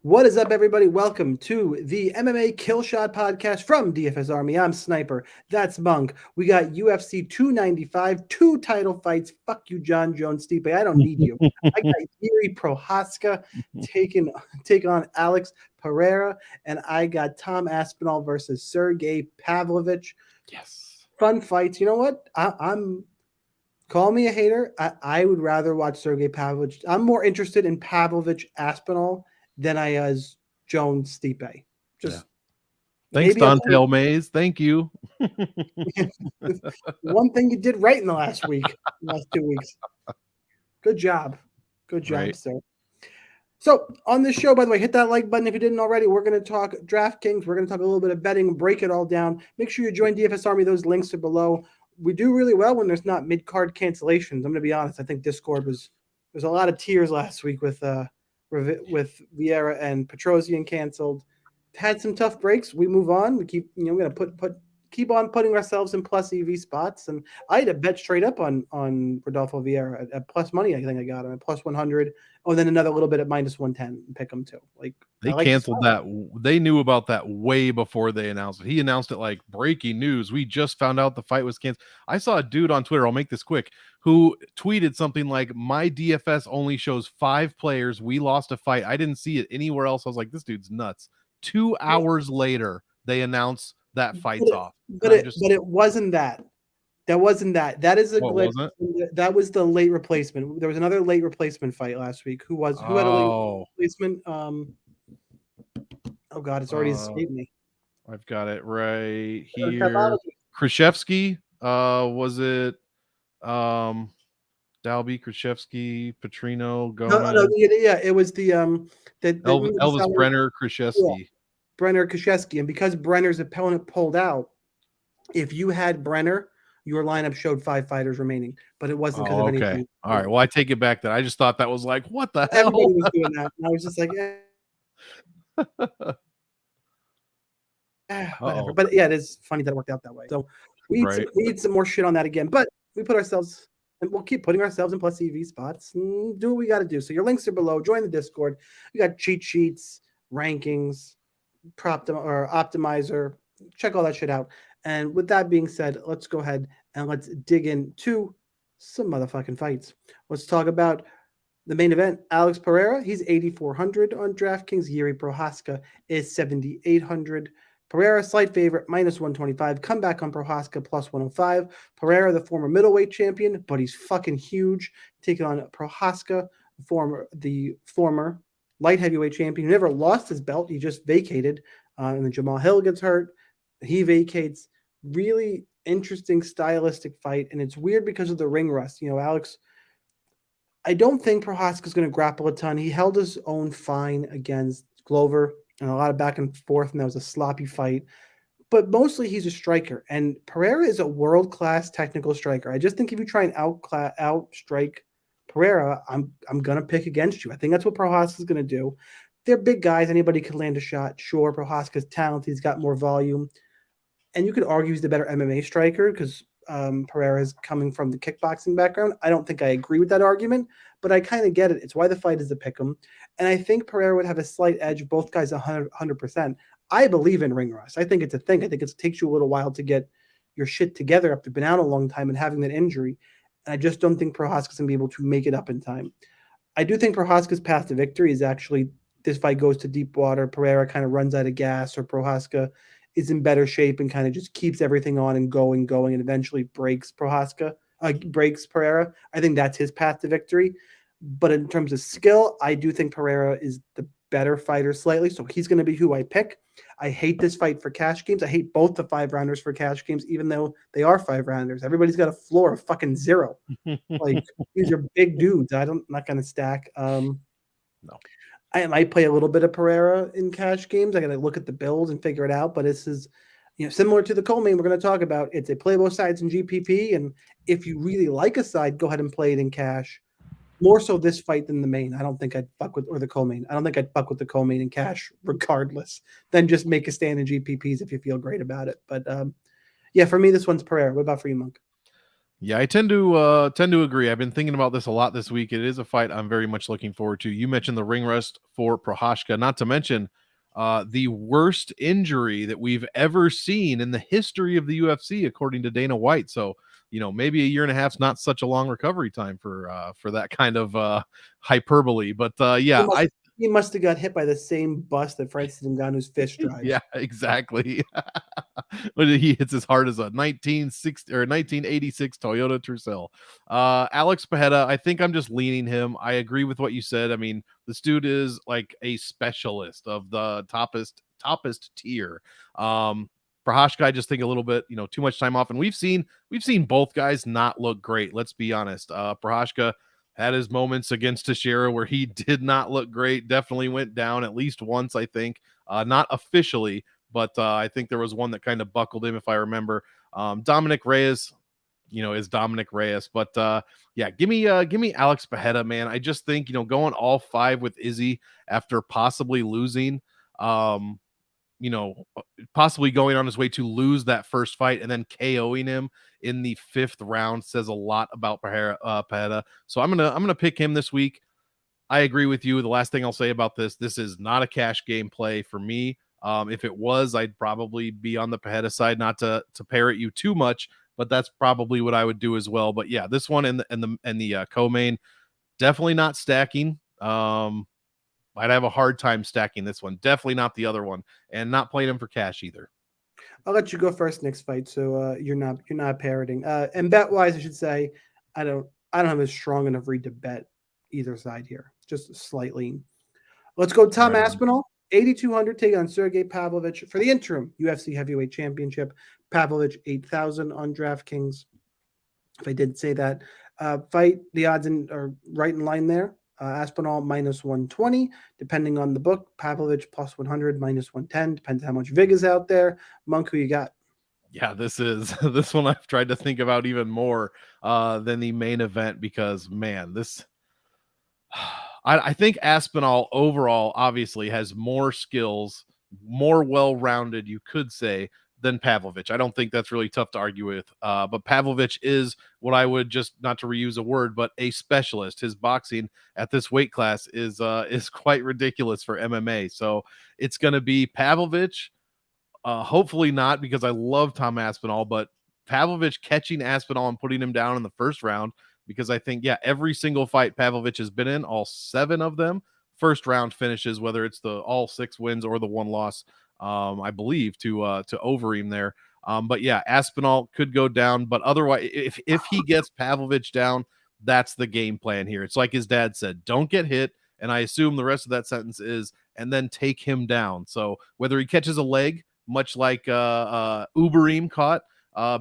What is up, everybody? Welcome to the MMA Killshot podcast from DFS Army. I'm Sniper. That's Monk. We got UFC 295, two title fights. Fuck you, John Jones Stipe. I don't need you. I got Yuri Prochazka taking on Alex Periera, and I got Tom Aspinall versus Sergey Pavlovich. Yes. Fun fights. You know what? I'm call me a hater. I would rather watch Sergey Pavlovich. I'm more interested in Pavlovich Aspinall than I as Jones Stipe. Thanks, Dontel Mays. Thank you. One thing you did right in the last 2 weeks. Good job. Good job, right, sir. So on this show, by the way, hit that like button if you didn't already. We're going to talk DraftKings. We're going to talk a little bit of betting, break it all down. Make sure you join DFS Army. Those links are below. We do really well when there's not mid-card cancellations. I'm going to be honest. I think Discord there's a lot of tears last week with Periera and Petrosian canceled. Had some tough breaks. We move on. We keep, we're going to keep on putting ourselves in plus EV spots. And I had a bet straight up on Rodolfo Vieira at plus money. I think I got him at plus 100. Oh, and then another little bit at minus 110 and pick him too. They canceled that. They knew about that way before they announced it. He announced it like breaking news. We just found out the fight was canceled. I saw a dude on Twitter, I'll make this quick, who tweeted something like, my DFS only shows 5 players. We lost a fight. I didn't see it anywhere else. I was like, this dude's nuts. 2 hours later, they announced that fight's off. But it wasn't that. That wasn't that. That is a glitch. That was the late replacement. There was another late replacement fight last week. Who had a late replacement? Oh God, it's already escaped me. I've got it right here. Krzyzewski. Was it Dalby, Krzyzewski, Petrino, Gomez? No, yeah, it was the Elvis Brenner, Krzyzewski. Yeah. Brenner, Krzyzewski, and because Brenner's opponent pulled out, if you had Brenner, your lineup showed 5 fighters remaining, but it wasn't because of anything. All right. Well, I take it back then. I just thought that was like, what the hell? Everybody was doing that. And I was just like, whatever. But yeah, it is funny that it worked out that way. So we need some more shit on that again. But we put ourselves, and we'll keep putting ourselves in plus EV spots and do what we got to do. So your links are below. Join the Discord. We got cheat sheets, rankings, optimizer. Check all that shit out. And with that being said, let's go ahead and let's dig into some motherfucking fights. Let's talk about the main event. Alex Periera, he's 8,400 on DraftKings. Yuri Prochazka is 7,800. Periera, slight favorite, minus 125. Comeback on Prochazka, plus 105. Periera, the former middleweight champion, but he's fucking huge. Taking on Prochazka, the former light heavyweight champion, who never lost his belt. He just vacated. And then Jamal Hill gets hurt. He vacates. Really interesting stylistic fight, and it's weird because of the ring rust. Alex, I don't think Prochazka is going to grapple a ton. He held his own fine against Glover, and a lot of back and forth, and that was a sloppy fight. But mostly he's a striker, and Periera is a world-class technical striker. I just think if you try and outstrike Periera, I'm going to pick against you. I think that's what Prochazka is going to do. They're big guys. Anybody could land a shot. Sure, Prochazka's talented. He's got more volume. And you could argue he's the better MMA striker because Periera is coming from the kickboxing background. I don't think I agree with that argument, but I kind of get it. It's why the fight is a pick'em. And I think Periera would have a slight edge. Both guys 100%. I believe in ring rust. I think it's a thing. I think it takes you a little while to get your shit together after been out a long time and having that injury. And I just don't think Prochazka's going to be able to make it up in time. I do think Prochazka's path to victory is actually this fight goes to deep water. Periera kind of runs out of gas, or Prochazka is in better shape and kind of just keeps everything on and going, and eventually breaks Periera. I think that's his path to victory. But in terms of skill, I do think Periera is the better fighter slightly, so he's going to be who I pick. I hate this fight for cash games. I hate both the 5-rounders for cash games, even though they are 5-rounders. Everybody's got a floor of fucking 0. Like, these are big dudes. I'm not going to stack. No. I might play a little bit of Periera in cash games. I got to look at the builds and figure it out. But this is, similar to the co-main we're going to talk about. It's a play both sides in GPP, and if you really like a side, go ahead and play it in cash. More so this fight than the main. I don't think I'd fuck with, or the co-main. I don't think I'd fuck with the co-main in cash, regardless. Then just make a stand in GPPs if you feel great about it. But yeah, for me, this one's Periera. What about for you, Monk? Yeah, I tend to agree. I've been thinking about this a lot this week. It is a fight I'm very much looking forward to. You mentioned the ring rust for Prochazka, not to mention the worst injury that we've ever seen in the history of the UFC, according to Dana White. So, maybe a year and a half's not such a long recovery time for that kind of hyperbole. But He yeah, must he must have got hit by the same bus that Francis Ngannou's fist drives. yeah, exactly. When he hits as hard as a 1960 or 1986 Toyota Tercel. Alex Pajeda, I think I'm just leaning him. I agree with what you said. I mean, this dude is like a specialist of the toppest tier. Prochazka, I just think a little bit, too much time off, and we've seen both guys not look great. Let's be honest. Prochazka had his moments against Teixeira where he did not look great. Definitely went down at least once, I think. Not officially, but I think there was one that kind of buckled him, if I remember. Dominic Reyes, is Dominic Reyes, but yeah, give me Alex Pajeda, man. I just think going all five with Izzy after possibly losing, um, you know, possibly going on his way to lose that first fight and then KOing him in the fifth round says a lot about Pajeda. So I'm gonna pick him this week. I agree with you. The last thing I'll say about this is not a cash game play for me. If it was, I'd probably be on the Pajeda side, not to parrot you too much, but that's probably what I would do as well. But yeah, this one and the co-main, definitely not stacking. I'd have a hard time stacking this one. Definitely not the other one, and not playing him for cash either. I'll let you go first next fight, so you're not parroting. And bet wise, I should say, I don't have a strong enough read to bet either side here, just slightly. Let's go, Tom Right on. Aspinall, 8,200 taking on Sergey Pavlovich for the interim UFC Heavyweight Championship. Pavlovich 8,000 on DraftKings. If I did say that, fight the odds are right in line there. Aspinall minus 120, depending on the book. Pavlovich plus 100, minus 110. Depends how much vig is out there. Monk, who you got? Yeah, this is this one I've tried to think about even more than the main event because man, this I think Aspinall overall obviously has more skills, more well-rounded, you could say, than Pavlovich. I don't think that's really tough to argue with. But Pavlovich is what I would just not to reuse a word, but a specialist. His boxing at this weight class is quite ridiculous for MMA. So it's going to be Pavlovich. Hopefully not because I love Tom Aspinall, but Pavlovich catching Aspinall and putting him down in the first round because I think, yeah, every single fight Pavlovich has been in, all 7 of them, first round finishes, whether it's the all 6 wins or the 1 loss, I believe, to Overeem there. But yeah, Aspinall could go down, but otherwise, if he gets Pavlovich down, that's the game plan here. It's like his dad said, don't get hit. And I assume the rest of that sentence is, and then take him down. So whether he catches a leg, much like Uberim caught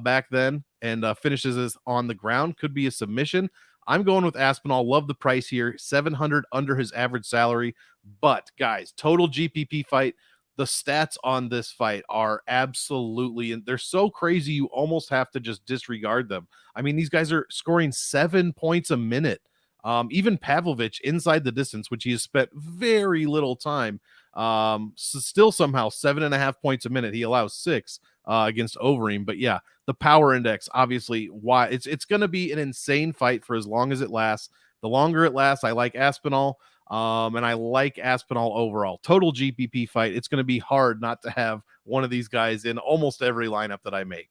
back then and finishes this on the ground. Could be a submission. I'm going with Aspinall. Love the price here. 700 under his average salary. But guys, total GPP fight. The stats on this fight are absolutely, and they're so crazy you almost have to just disregard them. I mean, these guys are scoring 7 points a minute. Even Pavlovich inside the distance, which he has spent very little time, so still somehow 7.5 points a minute. He allows 6 against Overeem. But yeah, the power index, obviously, why it's going to be an insane fight for as long as it lasts. The longer it lasts, I like Aspinall. And I like Aspinall overall. Total GPP fight. It's going to be hard not to have one of these guys in almost every lineup that I make.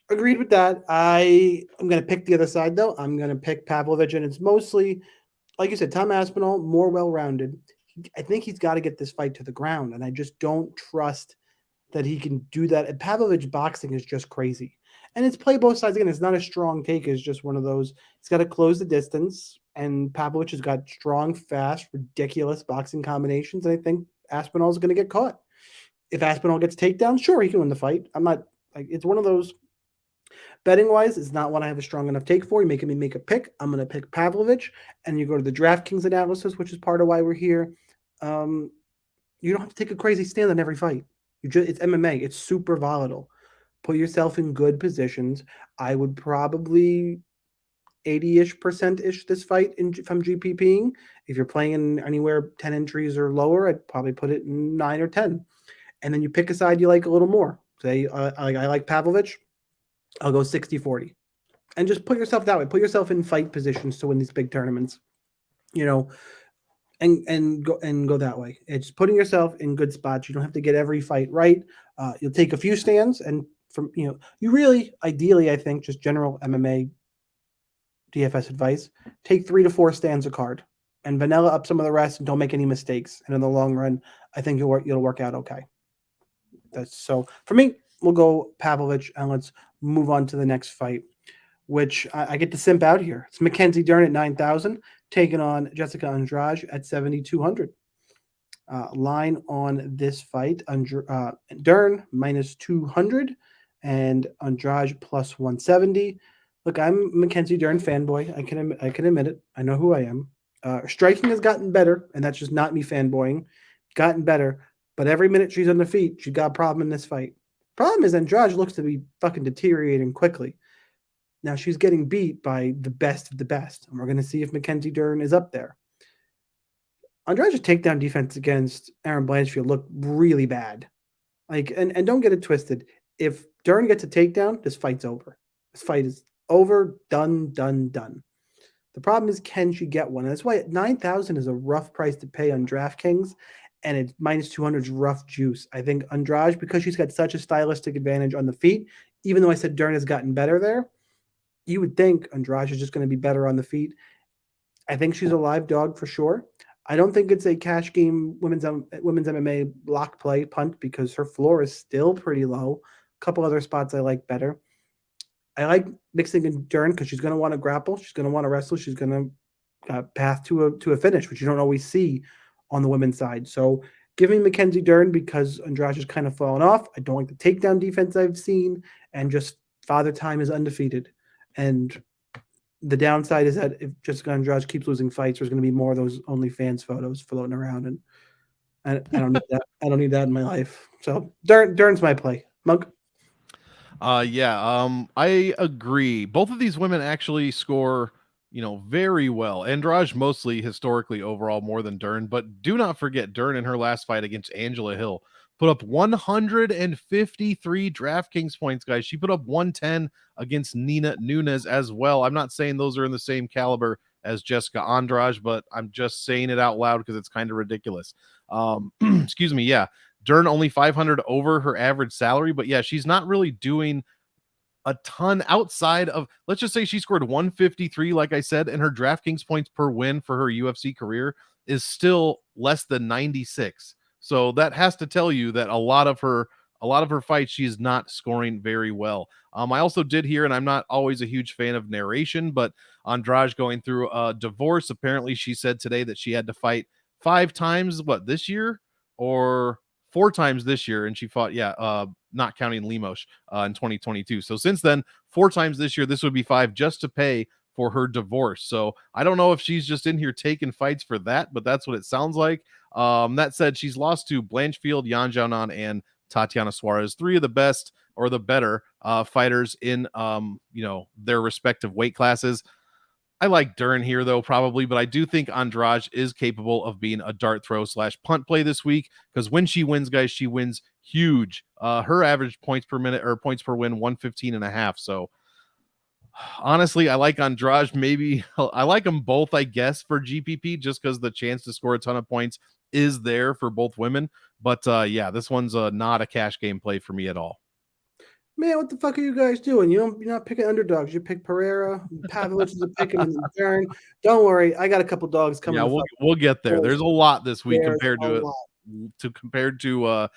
Agreed with that. I'm going to pick the other side, though. I'm going to pick Pavlovich, and it's mostly, like you said, Tom Aspinall, more well-rounded. I think he's got to get this fight to the ground, and I just don't trust that he can do that. And Pavlovich boxing is just crazy. And it's play both sides. Again, it's not a strong take. It's just one of those. He's got to close the distance. And Pavlovich has got strong, fast, ridiculous boxing combinations. And I think Aspinall is going to get caught. If Aspinall gets takedown, sure, he can win the fight. I'm not like it's one of those betting wise. It's not one I have a strong enough take for. You making me make a pick. I'm going to pick Pavlovich. And you go to the DraftKings analysis, which is part of why we're here. You don't have to take a crazy stand on every fight. It's MMA. It's super volatile. Put yourself in good positions. I would probably 80-ish% this fight if I'm GPPing. If you're playing in anywhere 10 entries or lower, I'd probably put it in 9 or 10. And then you pick a side you like a little more. Say I like Pavlovich. I'll go 60-40. And just put yourself that way. Put yourself in fight positions to win these big tournaments. You know, and go that way. It's putting yourself in good spots. You don't have to get every fight right. You'll take a few stands, and from you really ideally, I think, just general MMA DFS advice: take 3 to 4 stands a card, and vanilla up some of the rest, and don't make any mistakes. And in the long run, I think you'll work out okay. That's so for me. We'll go Pavlovich, and let's move on to the next fight, which I get to simp out here. It's Mackenzie Dern at 9,000, taking on Jessica Andrade at 7,200. Line on this fight, Dern minus 200 and Andrade plus 170. Look, I'm a Mackenzie Dern fanboy. I can admit it. I know who I am. Striking has gotten better, and that's just not me fanboying. Gotten better, but every minute she's on the feet, she's got a problem in this fight. Problem is Andrade looks to be fucking deteriorating quickly. Now she's getting beat by the best of the best, and we're going to see if Mackenzie Dern is up there. Andrade's takedown defense against Aaron Blanchfield looked really bad. Like, and don't get it twisted. If Dern gets a takedown, this fight's over. This fight is over, done. The problem is, can she get one? And that's why 9,000 is a rough price to pay on DraftKings, and it's minus 200 is rough juice. I think Andrade, because she's got such a stylistic advantage on the feet, even though I said Dern has gotten better there, you would think Andrade is just going to be better on the feet. I think she's a live dog for sure. I don't think it's a cash game women's MMA lock play punt because her floor is still pretty low. A couple other spots I like better. I like mixing in Dern because she's going to want to grapple. She's going to want to wrestle. She's going to path to a finish, which you don't always see on the women's side. So give me Mackenzie Dern because Andrade has kind of fallen off. I don't like the takedown defense I've seen, and just Father Time is undefeated. And the downside is that if Jessica Andrade keeps losing fights, there's going to be more of those OnlyFans photos floating around, and I don't need that. I don't need that in my life. So Dern's my play. Monk. I agree. Both of these women actually score, very well. Andrade mostly historically overall more than Dern, but do not forget Dern in her last fight against Angela Hill put up 153 DraftKings points, guys. She put up 110 against Nina Nunes as well. I'm not saying those are in the same caliber as Jessica Andrade, but I'm just saying it out loud because it's kind of ridiculous. Excuse me. Yeah. Dern only 500 over her average salary, but yeah, she's not really doing a ton outside of, let's just say she scored 153, like I said, and her DraftKings points per win for her UFC career is still less than 96. So that has to tell you that a lot of her fights, she's not scoring very well. I also did hear, and I'm not always a huge fan of narration, but Andrade going through a divorce. Apparently, she said today that she had to fight 5 times, this year or 4 times this year, and she fought, not counting Lemos in 2022. So since then, 4 times this year, this would be 5 just to pay for her divorce. So I don't know if she's just in here taking fights for that, but that's what it sounds like. That said, she's lost to Blanchfield, Yan Jianan, and Tatiana Suarez, 3 of the best or the better fighters in their respective weight classes. I like Dern here, though, probably, but I do think Andrade is capable of being a dart throw / punt play this week because when she wins, guys, she wins huge. Her average points per minute or points per win, 115.5. So honestly, I like Andrade. Maybe I like them both, I guess, for GPP just because the chance to score a ton of points is there for both women. But this one's not a cash game play for me at all. Man, what the fuck are you guys doing? You're not picking underdogs. You pick Periera. Pavlovich is a pick him, and then Dern. Don't worry, I got a couple dogs coming. Yeah, we'll get there. There's a lot this week compared to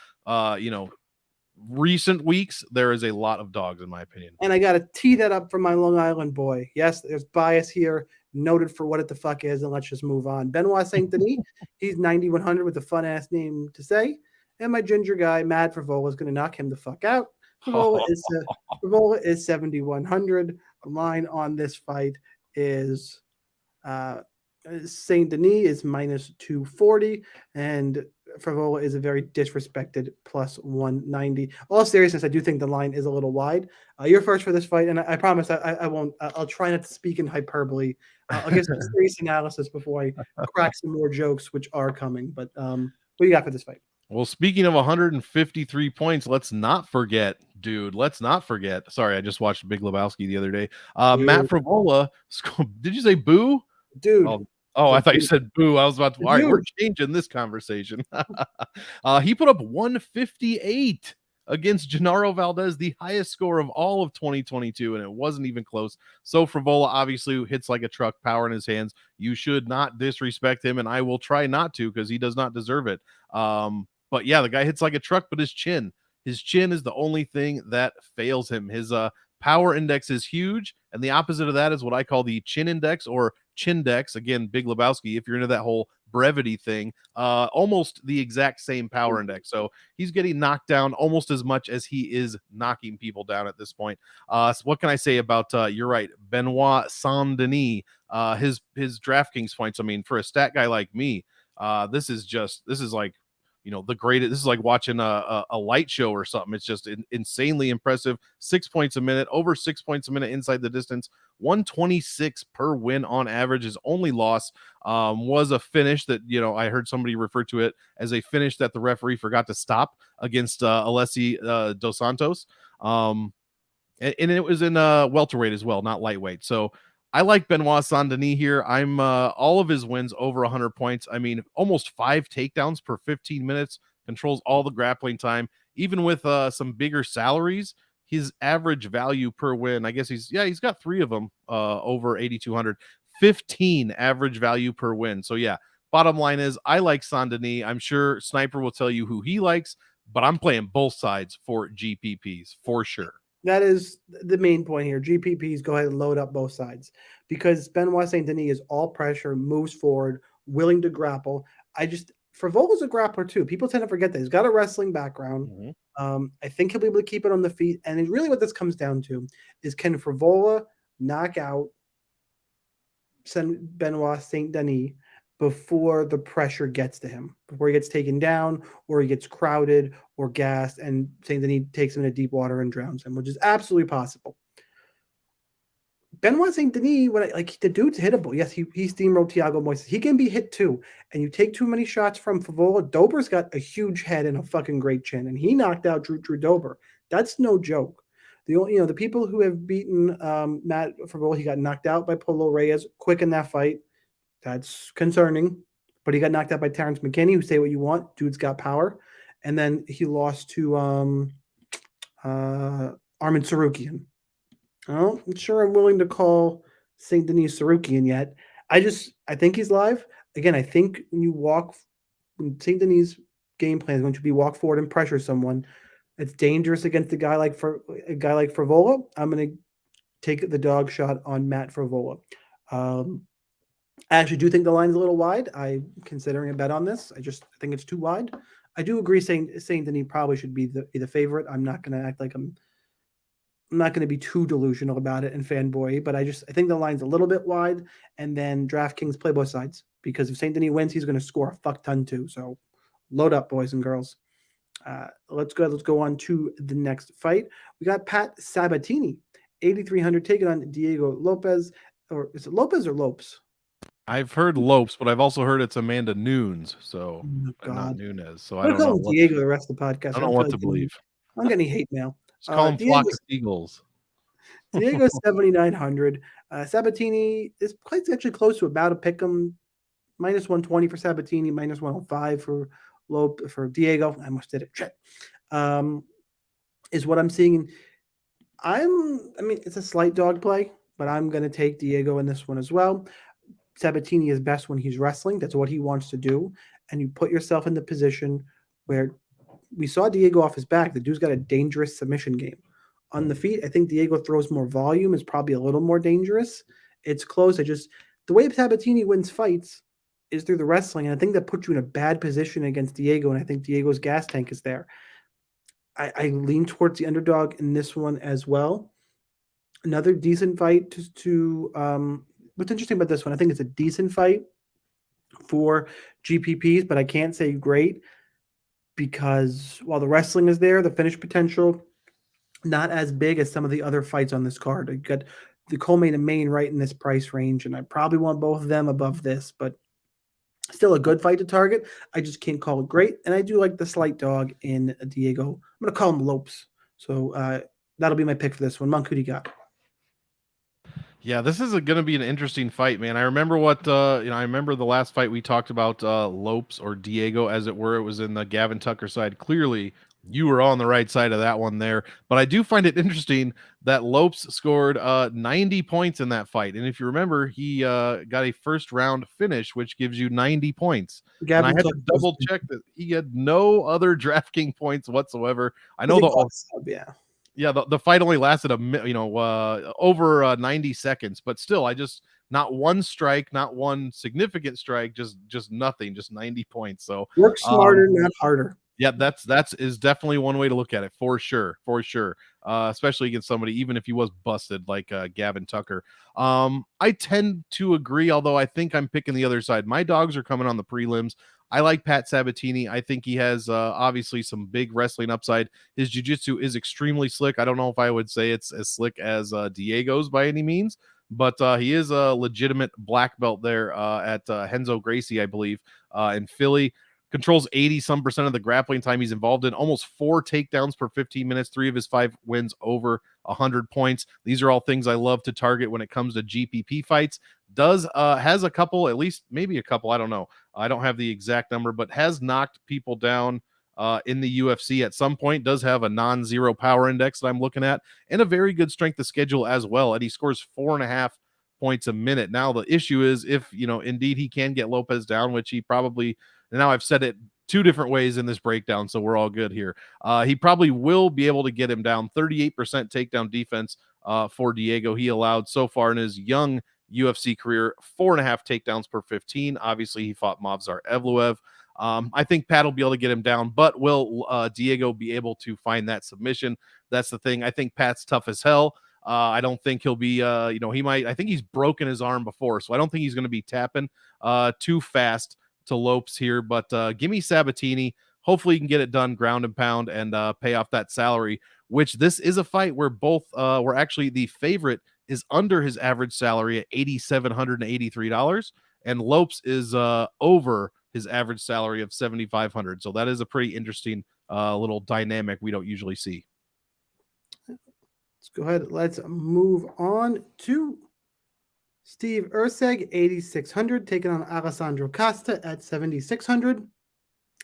recent weeks. There is a lot of dogs, in my opinion. And I got to tee that up for my Long Island boy. Yes, there's bias here, noted for what it the fuck is, and let's just move on. Benoit Saint Denis, he's 9,100 with a fun ass name to say, and my ginger guy Matt Frivola is going to knock him the fuck out. Frivola is 7,100. The line on this fight is Saint Denis is minus 240, and Frivola is a very disrespected plus 190. All seriousness, I do think the line is a little wide. You're first for this fight, and I promise I won't. I'll try not to speak in hyperbole. I'll give some serious analysis before I crack some more jokes, which are coming. But what do you got for this fight? Well, speaking of 153 points, let's not forget, dude. Let's not forget. Sorry, I just watched Big Lebowski the other day. Matt Dude, Frivola. Did you say boo? dude, Oh, oh, it's I a thought you said boo. I was about to. All right, we're dude. changing this conversation. He put up 158 against Gennaro Valdez, the highest score of all of 2022, and it wasn't even close. So Frivola obviously hits like a truck, power in his hands. You should not disrespect him, and I will try not to because he does not deserve it. But yeah, the guy hits like a truck, but his chin is the only thing that fails him. His power index is huge, and the opposite of that is what I call the chin index or chindex. Again, Big Lebowski, if you're into that whole brevity thing, almost the exact same power index. So he's getting knocked down almost as much as he is knocking people down at this point. So what can I say about you're right, Benoit Saint Denis? His DraftKings points. I mean, for a stat guy like me, this is like the greatest. This is like watching a light show or something. It's just insanely impressive. 6 points a minute, over 6 points a minute inside the distance. 126 per win on average. His only loss was a finish that I heard somebody refer to it as a finish that the referee forgot to stop against Alessi Dos Santos. And it was in welterweight as well, not lightweight. So I like Benoit Saint Denis here. I'm all of his wins over 100 points. I mean, almost 5 takedowns per 15 minutes, controls all the grappling time. Even with some bigger salaries, his average value per win, I guess he's got 3 of them over 8,200. 15 average value per win. So yeah, bottom line is I like Saint Denis. I'm sure Sniper will tell you who he likes, but I'm playing both sides for GPPs for sure. That is the main point here. GPPs, go ahead and load up both sides because Benoit Saint Denis is all pressure, moves forward, willing to grapple. Frivola's a grappler too. People tend to forget that he's got a wrestling background. Mm-hmm. I think he'll be able to keep it on the feet. And really, what this comes down to is can Frivola knock out Benoit Saint Denis before the pressure gets to him, before he gets taken down or he gets crowded or gassed, and Saint Denis takes him into deep water and drowns him, which is absolutely possible. Benoit Saint Denis, the dude's hittable. Yes, he steamrolled Thiago Moises. He can be hit too. And you take too many shots from Frivola. Dober's got a huge head and a fucking great chin, and he knocked out Drew Dober. That's no joke. The people who have beaten Matt Frivola, he got knocked out by Polo Reyes quick in that fight. That's concerning. But he got knocked out by Terrence McKinney, who say what you want. Dude's got power. And then he lost to Armin Sarukian. I'm not sure I'm willing to call St. Denis Sarukian yet. I think he's live. Again, I think when St. Denis' game plan is going to be walk forward and pressure someone, it's dangerous against a guy like Frivola. I'm going to take the dog shot on Matt Frivola. I actually do think the line is a little wide. I'm considering a bet on this. I think it's too wide. I do agree Saint Denis probably should be the favorite. I'm not going to act like I'm not going to be too delusional about it and fanboy, but I think the line's a little bit wide. And then DraftKings play both sides because if Saint Denis wins, he's going to score a fuck ton too. So load up, boys and girls. Let's go on to the next fight. We got Pat Sabatini, 8,300, taking on Diego Lopez. Or is it Lopez or Lopes? I've heard Lopes, but I've also heard it's Amanda Nunes, so not God. Nunes. So I'm I going to don't call know him what Diego the rest of the podcast. I don't know what to believe. I'm getting hate mail. Just call him Diego, Flock of Seagulls. Diego 7,900. Sabatini is quite actually close to about a pick 'em. Minus 120 for Sabatini, minus 105 for Diego. I almost did it. Shit. Is what I'm seeing. It's a slight dog play, but I'm going to take Diego in this one as well. Sabatini is best when he's wrestling. That's what he wants to do. And you put yourself in the position where we saw Diego off his back. The dude's got a dangerous submission game. On the feet, I think Diego throws more volume, is probably a little more dangerous. It's close. The way Sabatini wins fights is through the wrestling, and I think that puts you in a bad position against Diego, and I think Diego's gas tank is there. I lean towards the underdog in this one as well. Another decent fight what's interesting about this one, I think it's a decent fight for GPPs, but I can't say great because while the wrestling is there, the finish potential not as big as some of the other fights on this card. I got the co-main and main right in this price range, and I probably want both of them above this, but Still a good fight to target. I just can't call it great. And I do like the slight dog in Diego. I'm going to call him Lopes. So that'll be my pick for this one. Monk, who do you got? Yeah, this is going to be an interesting fight, man. I remember I remember the last fight we talked about Lopes or Diego, as it were. It was in the Gavin Tucker side. Clearly, you were on the right side of that one there. But I do find it interesting that Lopes scored 90 points in that fight. And if you remember, he got a first round finish, which gives you 90 points. And I Gavin had Tucker to double check that he had no other DraftKings points whatsoever. I know yeah. Yeah, the fight only lasted over 90 seconds, but still, I just not one strike, not one significant strike, just nothing, just 90 points. So Work smarter, not harder. yeah, that's is definitely one way to look at it for sure, for sure. Especially against somebody, even if he was busted like Gavin Tucker. I tend to agree, although I think I'm picking the other side. My dogs are coming on the prelims. I like Pat Sabatini. I think he has obviously some big wrestling upside. His jiu-jitsu is extremely slick. I don't know if I would say it's as slick as Diego's by any means, but he is a legitimate black belt there at Henzo Gracie, I believe, in Philly. Controls 80 some percent of the grappling time he's involved in, almost 4 takedowns per 15 minutes, 3 of his 5 wins over 100 points. These are all things I love to target when it comes to GPP fights. Has a couple, at least maybe a couple, I don't know. I don't have the exact number, but has knocked people down in the UFC at some point. Does have a non-zero power index that I'm looking at, and a very good strength of schedule as well. And he scores 4.5 points a minute. Now the issue is if indeed he can get Lopez down, which he probably. And now I've said it 2 different ways in this breakdown, so we're all good here. He probably will be able to get him down. 38% takedown defense for Diego. He allowed so far in his young UFC career 4.5 takedowns per 15. Obviously, he fought Movsar Evloev. I think Pat will be able to get him down, but will Diego be able to find that submission? That's the thing. I think Pat's tough as hell. I don't think he'll be, he might. I think he's broken his arm before, so I don't think he's going to be tapping too fast to Lopes here, but give me Sabatini. Hopefully, you can get it done ground and pound and pay off that salary, which this is a fight where both were actually the favorite is under his average salary at $8,783, and Lopes is over his average salary of $7,500. So that is a pretty interesting little dynamic we don't usually see. Let's go ahead. Let's move on to Steve Urseg, 8,600, taking on Alessandro Costa at 7,600.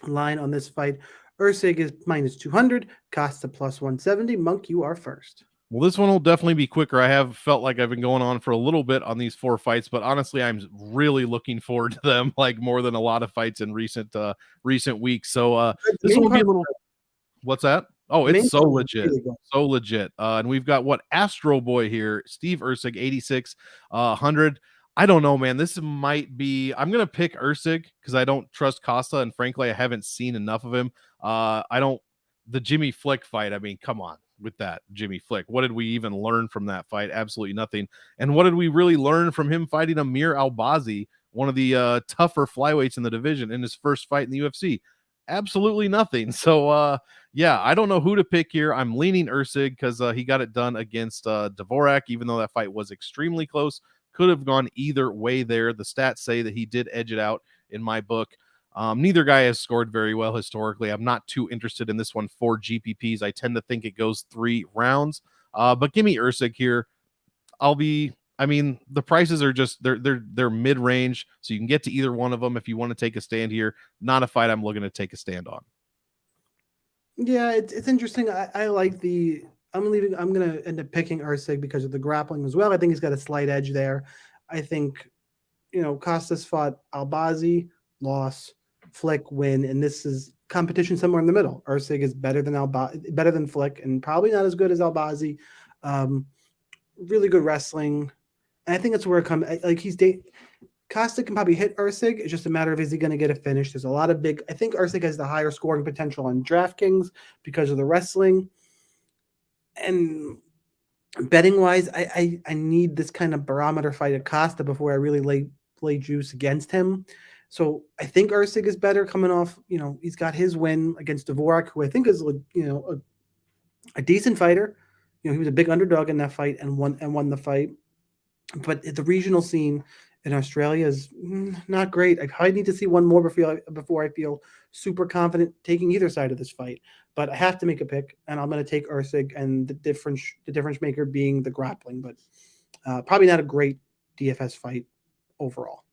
Line on this fight, Ursig is minus 200, Costa plus 170. Monk, you are first. Well, this one will definitely be quicker. I have felt like I've been going on for a little bit on these 4 fights, but honestly, I'm really looking forward to them, like more than a lot of fights in recent weeks. So this one will be a little. What's that? Oh, it's so legit. So legit. And we've got Astro Boy here, Steve Ursig, 8,600. I don't know, man. This might be. I'm gonna pick Ursig because I don't trust Costa, and frankly, I haven't seen enough of him. I don't. The Jimmy Flick fight. I mean, come on with that Jimmy Flick. What did we even learn from that fight? Absolutely nothing. And what did we really learn from him fighting Amir Albazi, one of the tougher flyweights in the division, in his first fight in the UFC? Absolutely nothing. So yeah, I don't know who to pick here. I'm leaning Ursig because he got it done against Dvorak, even though that fight was extremely close. Could have gone either way there. The stats say that he did edge it out in my book. Neither guy has scored very well historically. I'm not too interested in this one for GPPs. I tend to think it goes 3 rounds. But give me Ursig here. I mean, the prices are just they're mid-range, so you can get to either one of them if you want to take a stand here. Not a fight I'm looking to take a stand on. Yeah, it's interesting. I like the. I'm going to end up picking Ursig because of the grappling as well. I think he's got a slight edge there. I think, Costas fought Albazi, loss, Flick win, and this is competition somewhere in the middle. Ursig is better than Flick, and probably not as good as Albazi. Really good wrestling. And I think that's where it comes. Like Costa can probably hit Ursig. It's just a matter of is he going to get a finish. There's a lot of I think Ursig has the higher scoring potential on DraftKings because of the wrestling. And betting wise, I need this kind of barometer fight at Costa before I really lay juice against him. So I think Ursig is better coming off. He's got his win against Dvorak, who I think is a decent fighter. He was a big underdog in that fight and won the fight. But the regional scene in Australia is not great. I probably need to see one more before I feel super confident taking either side of this fight. But I have to make a pick, and I'm going to take Usyk, and the difference maker being the grappling. But probably not a great DFS fight overall.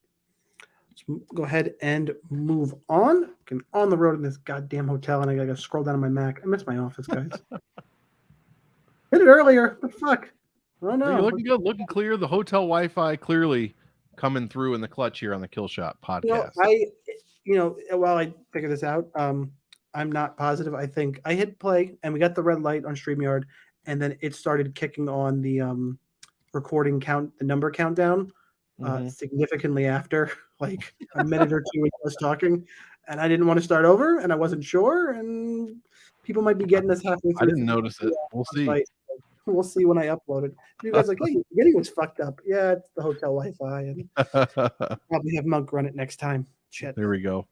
Let's go ahead and move on. I'm on the road in this goddamn hotel, and I got to scroll down on my Mac. I miss my office, guys. Hit it earlier. What the fuck? Oh no. You're looking good, looking clear. The hotel Wi-Fi clearly coming through in the clutch here on the Killshot podcast. While I figure this out, I'm not positive. I think I hit play and we got the red light on StreamYard, and then it started kicking on the recording the number countdown significantly after like a minute or two I was talking, and I didn't want to start over, and I wasn't sure, and people might be getting this halfway through. I didn't notice it. We'll see. Fight. We'll see when I upload it. You guys are like, hey, your beginning was fucked up. Yeah, it's the hotel Wi-Fi, and probably have Monk run it next time. Shit. There we go.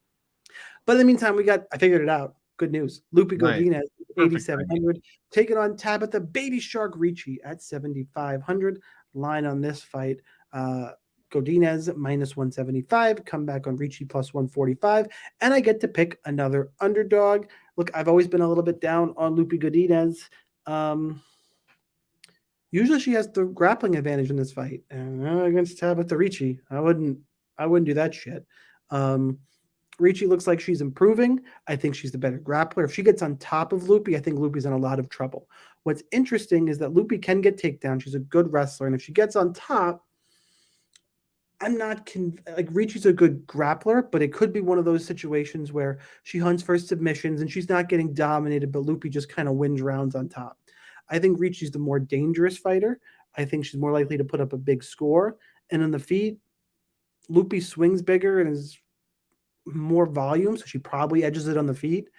But in the meantime, I figured it out. Good news. Lupi Godinez, 8,700, taking on Tabitha Baby Shark Ricci at 7,500. Line on this fight, Godinez minus 175, come back on Ricci plus 145, and I get to pick another underdog. Look, I've always been a little bit down on Lupi Godinez. Usually she has the grappling advantage in this fight, and against Tabitha Ricci, I wouldn't do that shit. Ricci looks like she's improving. I think she's the better grappler. If she gets on top of Lupi, I think Lupi's in a lot of trouble. What's interesting is that Lupi can get takedowns. She's a good wrestler, and if she gets on top, I'm not like Ricci's a good grappler, but it could be one of those situations where she hunts for submissions and she's not getting dominated, but Lupi just kind of wins rounds on top. I think Ricci's the more dangerous fighter. I think she's more likely to put up a big score. And on the feet, Lupi swings bigger and is more volume, so she probably edges it on the feet.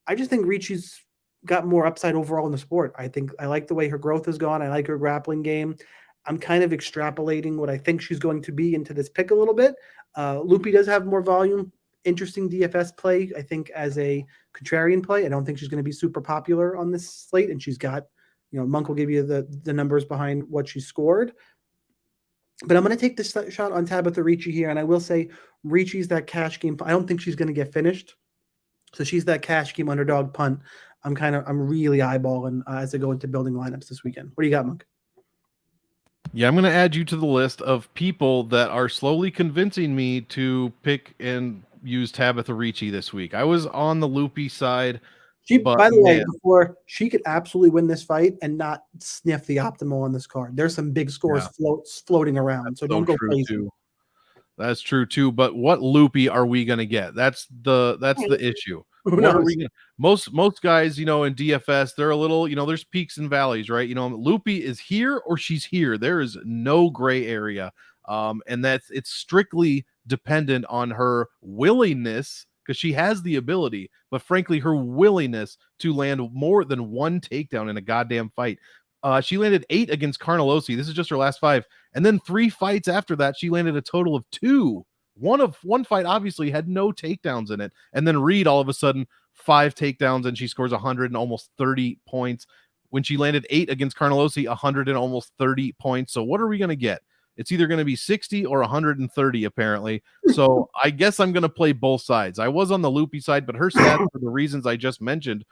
I just think Ricci's got more upside overall in the sport. I like the way her growth has gone. I like her grappling game. I'm kind of extrapolating what I think she's going to be into this pick a little bit. Lupi does have more volume. Interesting DFS play, I think, as a contrarian play. I don't think she's going to be super popular on this slate, and she's got, Monk will give you the numbers behind what she scored. But I'm going to take this shot on Tabitha Ricci here, and I will say Ricci's that cash game. I don't think she's going to get finished. So she's that cash game underdog punt. I'm really eyeballing as I go into building lineups this weekend. What do you got, Monk? Yeah, I'm going to add you to the list of people that are slowly convincing me to pick and use Tabitha Ricci this week. I was on the Lupi side. By the way, before she could absolutely win this fight and not sniff the optimal on this card. There's some big scores floating around, so don't go crazy. Too. That's true too. But what Lupi are we going to get? That's the issue. What are we gonna, most guys, in DFS, they're a little, there's peaks and valleys, right? Lupi is here or she's here. There is no gray area, and it's strictly dependent on her willingness, because she has the ability, but frankly, her willingness to land more than one takedown in a goddamn fight. She landed 8 against Carnelossi. This is just her last 5. And then 3 fights after that, she landed a total of 2. One fight obviously had no takedowns in it. And then Reed, all of a sudden, 5 takedowns, and she scores 100 and almost 30 points. When she landed 8 against Carnelossi, 100 and almost 30 points. So what are we going to get? It's either going to be 60 or 130, apparently. So I guess I'm going to play both sides. I was on the Lupi side, but her stats, for the reasons I just mentioned,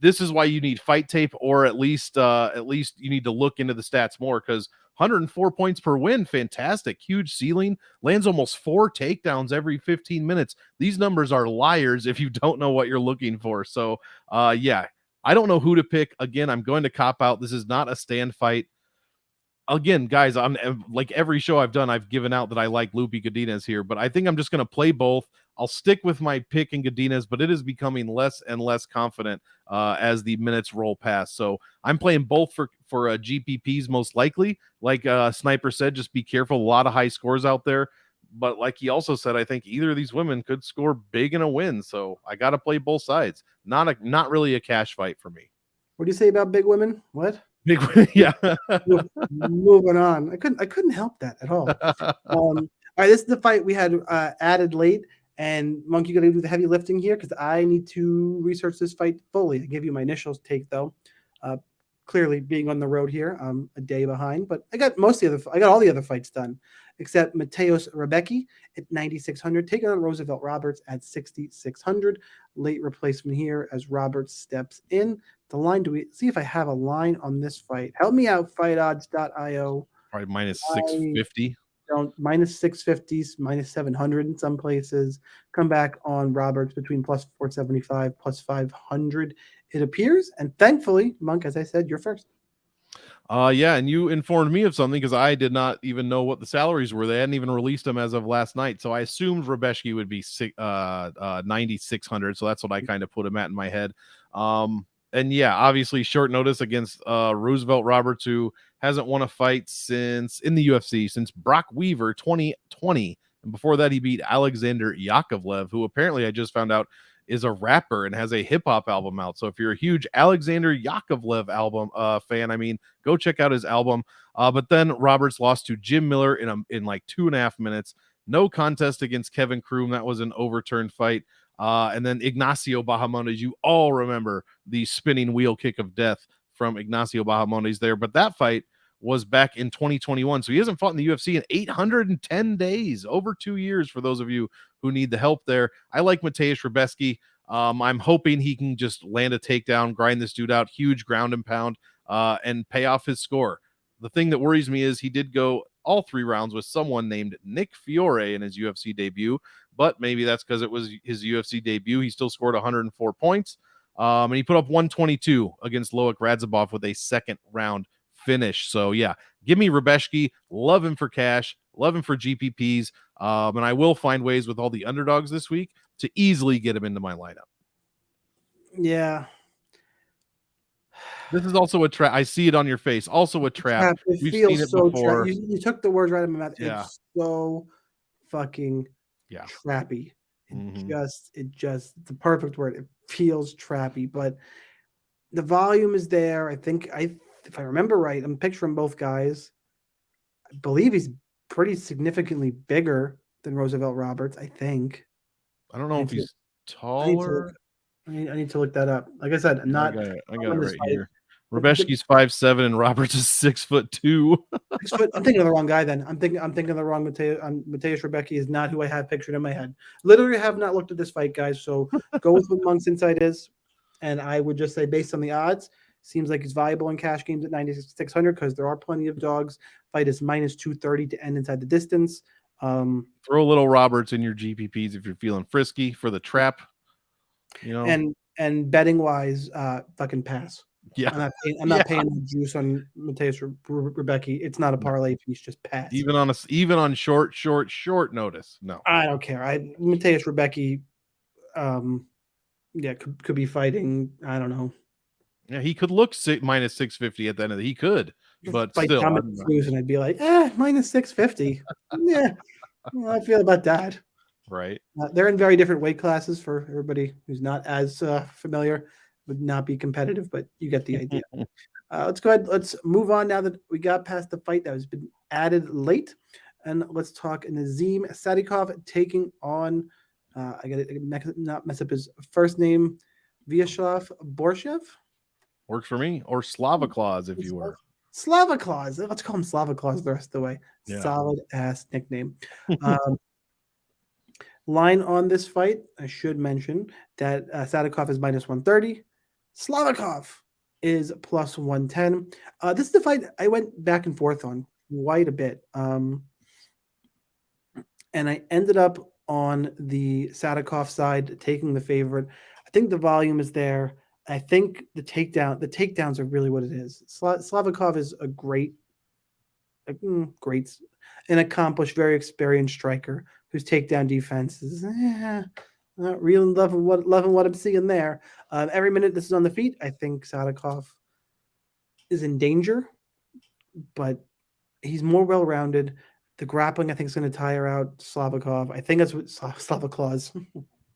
this is why you need fight tape, or at least you need to look into the stats more, because 104 points per win, fantastic, huge ceiling, lands almost 4 takedowns every 15 minutes. These numbers are liars if you don't know what you're looking for. So, yeah, I don't know who to pick. Again, I'm going to cop out. This is not a stand fight. Again, guys, I'm like every show I've done, I've given out that I like Lupi Godinez here, but I think I'm just going to play both. I'll stick with my pick in Godinez, but it is becoming less and less confident as the minutes roll past. So I'm playing both for GPPs most likely. Like Sniper said, just be careful. A lot of high scores out there. But like he also said, I think either of these women could score big in a win. So I got to play both sides. Not really a cash fight for me. What do you say about big women? What? Big, yeah. Moving on. I couldn't help that at all. All right, this is the fight we had added late, and Monk, you got to do the heavy lifting here because I need to research this fight fully. I give you my initial take though. Clearly, being on the road here, I'm a day behind, but I got all the other fights done. except Mateos Rebecki at 9,600, taking on Roosevelt Roberts at 6,600. Late replacement here as Roberts steps in. The line, do we see if I have a line on this fight? Help me out, fightodds.io. Probably minus I 650. don't, minus 650s, minus 700 in some places. Come back on Roberts between plus 475, plus 500, it appears. And thankfully, Monk, as I said, you're first. Yeah, and you informed me of something because I did not even know what the salaries were. They hadn't even released them as of last night, so I assumed Rebeshki would be 9,600. So that's what I kind of put him at in my head. And yeah, obviously short notice against Roosevelt Roberts, who hasn't won a fight since in the UFC since Brock Weaver 2020, and before that he beat Alexander Yakovlev, who apparently I just found out is a rapper and has a hip hop album out. So if you're a huge Alexander Yakovlev album fan, I mean, go check out his album. But then Roberts lost to Jim Miller in like 2.5 minutes. No contest against Kevin Kroom. That was an overturned fight. And then Ignacio Bahamondes, you all remember the spinning wheel kick of death from Ignacio Bahamondes there. But that fight was back in 2021. So he hasn't fought in the UFC in 810 days, over 2 years for those of you who need the help there. I like Mateusz Rebecki. I'm hoping he can just land a takedown, grind this dude out, huge ground and pound, and pay off his score. The thing that worries me is he did go all 3 rounds with someone named Nick Fiore in his UFC debut, but maybe that's because it was his UFC debut. He still scored 104 points, and he put up 122 against Loic Radzhabov with a second round finish. So yeah, give me Rebeshki. Love him for cash, love him for GPPs, and I will find ways with all the underdogs this week to easily get him into my lineup. Yeah. This is also a trap. I see it on your face. Also a trap. It We've feels seen it so before. you took the words right out of my mouth. Yeah. It's so fucking trappy. It's the perfect word. It feels trappy, but the volume is there. I think if I remember right, I'm picturing both guys. I believe he's pretty significantly bigger than Roosevelt Roberts, I think. I don't know if he's taller. I need to look that up. Like I said, I'm not. I got it right here. Rebeshki's 5'7" and Roberts is 6'2". 6 foot. I'm thinking of the wrong guy. Then I'm thinking of the wrong Mateusz. Mateusz Rebecki is not who I have pictured in my head. Literally have not looked at this fight, guys. So go with what Monk's insight is, and I would just say based on the odds, seems like he's viable in cash games at 9,600 because there are plenty of dogs. Fight is minus 230 to end inside the distance. Throw a little Roberts in your GPPs if you're feeling frisky for the trap. You know, and betting wise, fucking pass. Yeah, I'm not paying the juice on Mateusz Rebecki. It's not a parlay piece, just pass. Even on short notice. No, I don't care. Mateusz Rebecki, could be fighting. I don't know. Yeah, he could look minus 650 at the end of he could, but fight still, and I'd be like, minus 650. Yeah, well, I feel about that. Right. They're in very different weight classes for everybody who's not as familiar. Would not be competitive, but you get the idea. Let's go ahead. Let's move on now that we got past the fight that has been added late, and let's talk Nazim Sadikov taking on. I got to not mess up his first name, Vyacheslav Borshev. Works for me, or Slava Claus if you were. Slava Claus. Let's call him Slava Claus the rest of the way. Yeah. Solid ass nickname. Line on this fight, I should mention that Sadikov is minus 130. Slavikov is plus 110. This is the fight I went back and forth on quite a bit. And I ended up on the Sadikov side, taking the favorite. I think the volume is there. I think the takedowns are really what it is. Slavikov is a great, an accomplished, very experienced striker whose takedown defense is not really loving what I'm seeing there. Every minute this is on the feet, I think Sadikov is in danger, but he's more well-rounded. The grappling, I think, is going to tire out Slavikov. I think that's what Slava Claus.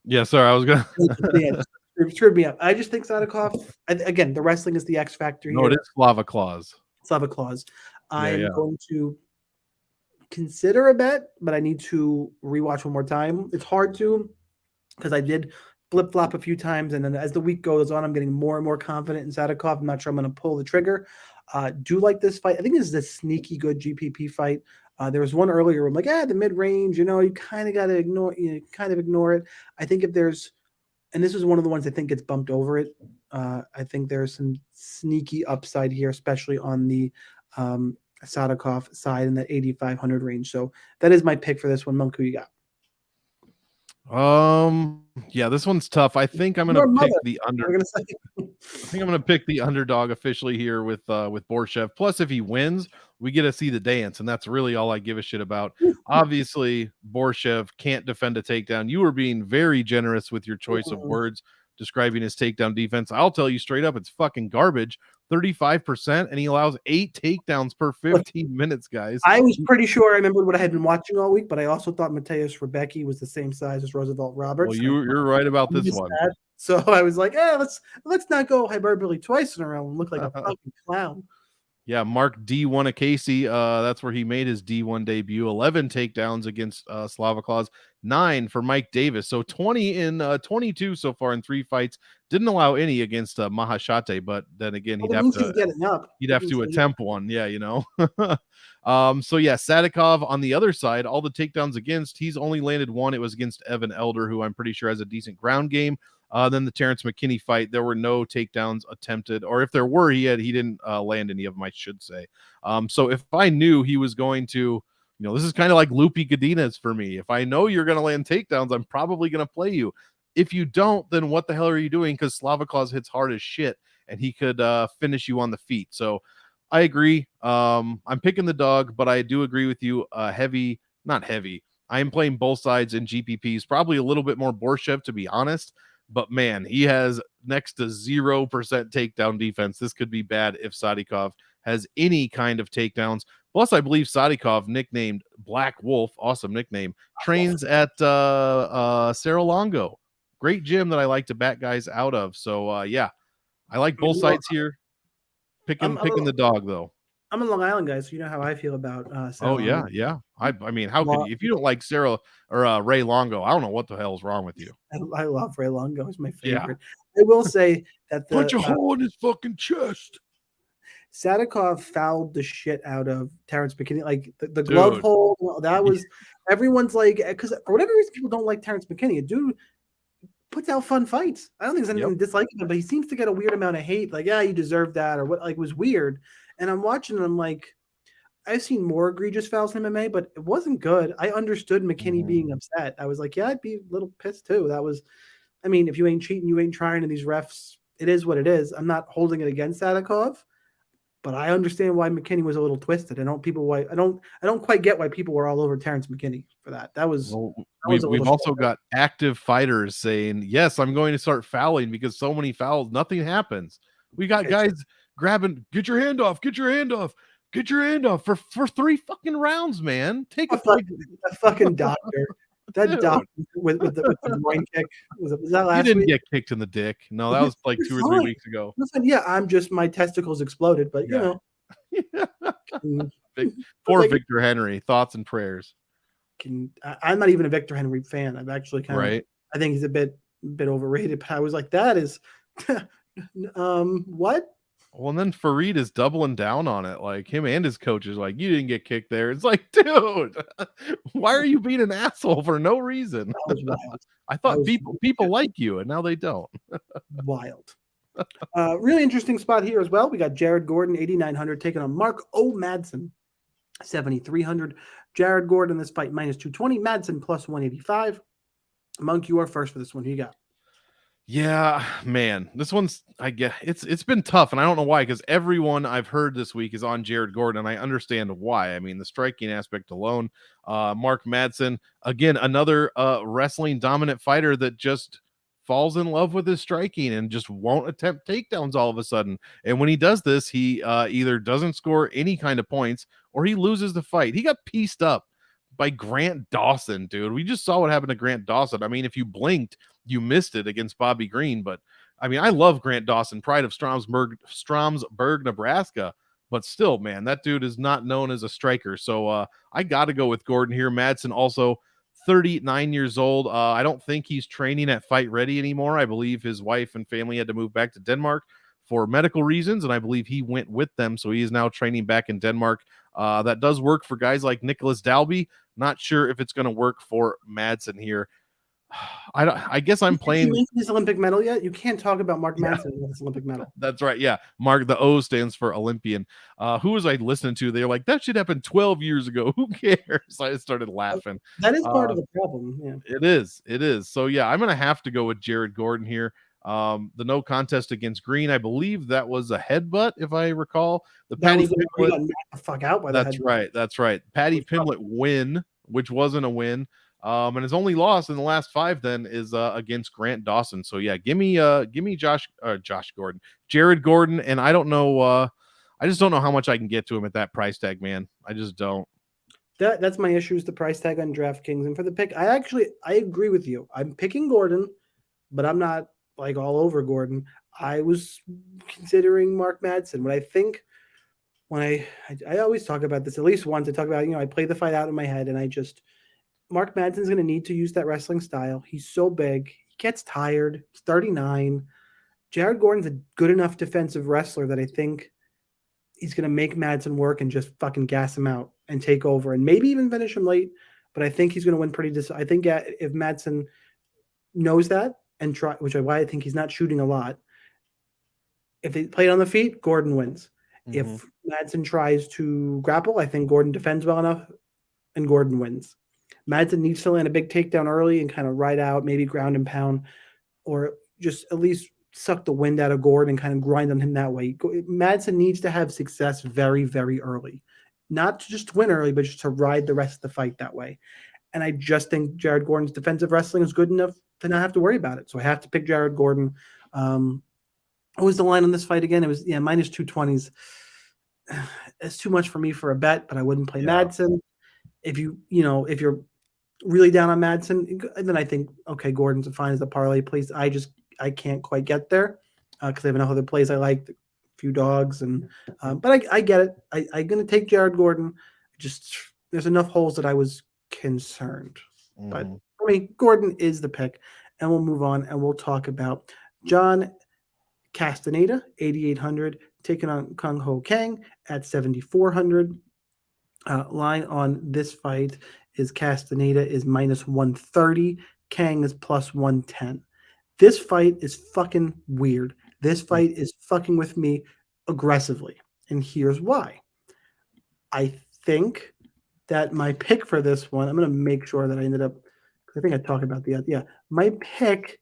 Yeah, sorry, I was going to... screwed me up. I just think Sadikov, again, the wrestling is the X factor here. No, it is Slava Claus. Slava Claus. I'm going to consider a bet, but I need to rewatch one more time. It's hard to, because I did flip-flop a few times, and then as the week goes on, I'm getting more and more confident in Sadikov. I'm not sure I'm going to pull the trigger. Do like this fight. I think this is a sneaky good GPP fight. There was one earlier where I'm like, the mid range, you kind of got to ignore it. I think if there's, and this is one of the ones I think gets bumped over it. I think there's some sneaky upside here, especially on the Sadikov side in that 8,500 range. So that is my pick for this one. Monk, who you got? Yeah, this one's tough. I think I'm gonna Your pick mother. the under. We're gonna say. I think I'm gonna pick the underdog officially here with Borshev. Plus, if he wins, we get to see the dance, and that's really all I give a shit about. Obviously, Borshev can't defend a takedown. You were being very generous with your choice of words describing his takedown defense. I'll tell you straight up, it's fucking garbage. 35%, and he allows 8 takedowns per 15 minutes, guys. I was pretty sure I remembered what I had been watching all week, but I also thought Mateusz Rebecki was the same size as Roosevelt Roberts. Well, you're right about this one. So I was like, let's not go hyperbole twice in a row and look like a fucking clown. Yeah, Mark D1 of Casey. That's where he made his D1 debut. 11 takedowns against Slavaklaus, 9 for Mike Davis. So 20 in 22 so far in 3 fights. Didn't allow any against Mahashate, but then again, he'd have to attempt one. Yeah, So yeah, Sadikov on the other side, all the takedowns against, he's only landed one. It was against Evan Elder, who I'm pretty sure has a decent ground game. Then the Terrence McKinney fight, there were no takedowns attempted, or if there were, he didn't land any of them, I should say. So if I knew he was going to, this is kind of like Loopy Godinez for me. If I know you're going to land takedowns, I'm probably going to play you. If you don't, then what the hell are you doing? Because Slavaklaus hits hard as shit, and he could finish you on the feet. So I agree. I'm picking the dog, but I do agree with you. Not heavy. I am playing both sides in GPPs, probably a little bit more Borshev, to be honest. But man, he has next to 0% takedown defense. This could be bad if Sadikov has any kind of takedowns. Plus, I believe Sadikov, nicknamed Black Wolf, awesome nickname, trains at Serra-Longo. Great gym that I like to bat guys out of. So yeah, I like both sides here. Picking the dog though. I'm a Long Island guy, so you know how I feel about Sarah. Oh yeah, yeah. I mean, how could you? If you don't like Sarah or Ray Longo, I don't know what the hell is wrong with you. I love Ray Longo. He's my favorite. Yeah. I will say that punch a hole in his fucking chest. Sadikov fouled the shit out of Terrence McKinney. Like the glove hole, that was everyone's like, because for whatever reason people don't like Terrence McKinney. Dude puts out fun fights. I don't think there's anything disliking him, but he seems to get a weird amount of hate. Like, yeah, you deserve that, or what? Like, it was weird. And I'm watching and I'm like, I've seen more egregious fouls in MMA, but it wasn't good. I understood McKinney being upset. I was like, yeah, I'd be a little pissed too. That was, I mean, if you ain't cheating, you ain't trying. And these refs, it is what it is. I'm not holding it against Sadikov, but I understand why McKinney was a little twisted. I don't quite get why people were all over Terrence McKinney for that. That was. We've also got active fighters saying, yes, I'm going to start fouling because so many fouls, nothing happens. We got guys grabbing, get your hand off for 3 fucking rounds, man. Take a fucking doctor. That doctor with the groin kick. Was that last week? You didn't get kicked in the dick. No, that was like 2 or 3 weeks ago. Listen, yeah, my testicles exploded, but you know. Poor Victor Henry. Thoughts and prayers. I'm not even a Victor Henry fan. I'm actually kind of I think he's a bit overrated, but I was like, that is what? Well, and then Farid is doubling down on it. Like him and his coach is like, you didn't get kicked there. It's like, dude, why are you being an asshole for no reason? That was wild. I thought people like you, and now they don't. Wild. Really interesting spot here as well. We got Jared Gordon, 8,900, taking on Mark O. Madsen, 7,300. Jared Gordon, this fight, minus 220. Madsen, plus 185. Monk, you are first for this one. Who you got? Yeah, man, this one's, I guess it's been tough, and I don't know why, because everyone I've heard this week is on Jared Gordon, and I understand why. I mean, the striking aspect alone. Mark Madsen, again, another wrestling dominant fighter that just falls in love with his striking and just won't attempt takedowns all of a sudden. And when he does this, he either doesn't score any kind of points or he loses the fight. He got pieced up by Grant Dawson, dude. We just saw what happened to Grant Dawson. I mean, if you blinked, you missed it against Bobby Green. But I mean, I love Grant Dawson, pride of Stromsburg, Nebraska. But still, man, that dude is not known as a striker. So I got to go with Gordon here. Madsen also 39 years old. I don't think he's training at Fight Ready anymore. I believe his wife and family had to move back to Denmark for medical reasons, and I believe he went with them. So he is now training back in Denmark. That does work for guys like Nicholas Dalby. Not sure if it's going to work for Madsen here. I guess I'm Did he playing. win his Olympic medal yet? You can't talk about Mark Yeah. Madsen with his Olympic medal. That's right. Yeah. Mark, the O stands for Olympian. Who was I listening to? They're like, that shit happened 12 years ago. Who cares? I started laughing. That is part of the problem. Yeah. It is. It is. So yeah, I'm gonna have to go with Jared Gordon here. The no contest against Green, I believe that was a headbutt, if I recall. The That Patty was the one where he Pimblett. got knocked the fuck out by the That's head. right. That's right. Patty Pimblett win, which wasn't a win. And his only loss in the last 5 then is against Grant Dawson. So yeah, give me Josh Gordon, Jared Gordon, and I don't know. I just don't know how much I can get to him at that price tag, man. I just don't. That's my issue, is the price tag on DraftKings. And for the pick, I agree with you. I'm picking Gordon, but I'm not like all over Gordon. I was considering Mark Madsen. What I think, when I always talk about this at least once, I talk about, I play the fight out in my head, and Mark Madsen's going to need to use that wrestling style. He's so big. He gets tired. He's 39. Jared Gordon's a good enough defensive wrestler that I think he's going to make Madsen work and just fucking gas him out and take over and maybe even finish him late. But I think he's going to win pretty. I think if Madsen knows that and try, which is why I think he's not shooting a lot. If they play it on the feet, Gordon wins. Mm-hmm. If Madsen tries to grapple, I think Gordon defends well enough and Gordon wins. Madsen needs to land a big takedown early and kind of ride out, maybe ground and pound, or just at least suck the wind out of Gordon and kind of grind on him that way. Madsen needs to have success very, very early. Not to just win early, but just to ride the rest of the fight that way. And I just think Jared Gordon's defensive wrestling is good enough to not have to worry about it. So I have to pick Jared Gordon. What was the line on this fight again? It was minus 220s. It's too much for me for a bet, but I wouldn't play Madsen. If you're really down on Madsen, then I think, okay, Gordon's fine as a parlay place. I can't quite get there because I have enough other plays I like, a few dogs, but I get it. I'm going to take Jared Gordon. Just there's enough holes that I was concerned. Mm-hmm. But for me, Gordon is the pick, and we'll move on and we'll talk about John Castaneda, 8,800, taking on Kung Ho Kang at 7,400. Line on this fight is Castaneda is minus 130. Kang is plus 110. This fight is fucking weird. This fight is fucking with me aggressively. And here's why. I think that my pick for this one, I'm going to make sure that I ended up, because I think I talked about my pick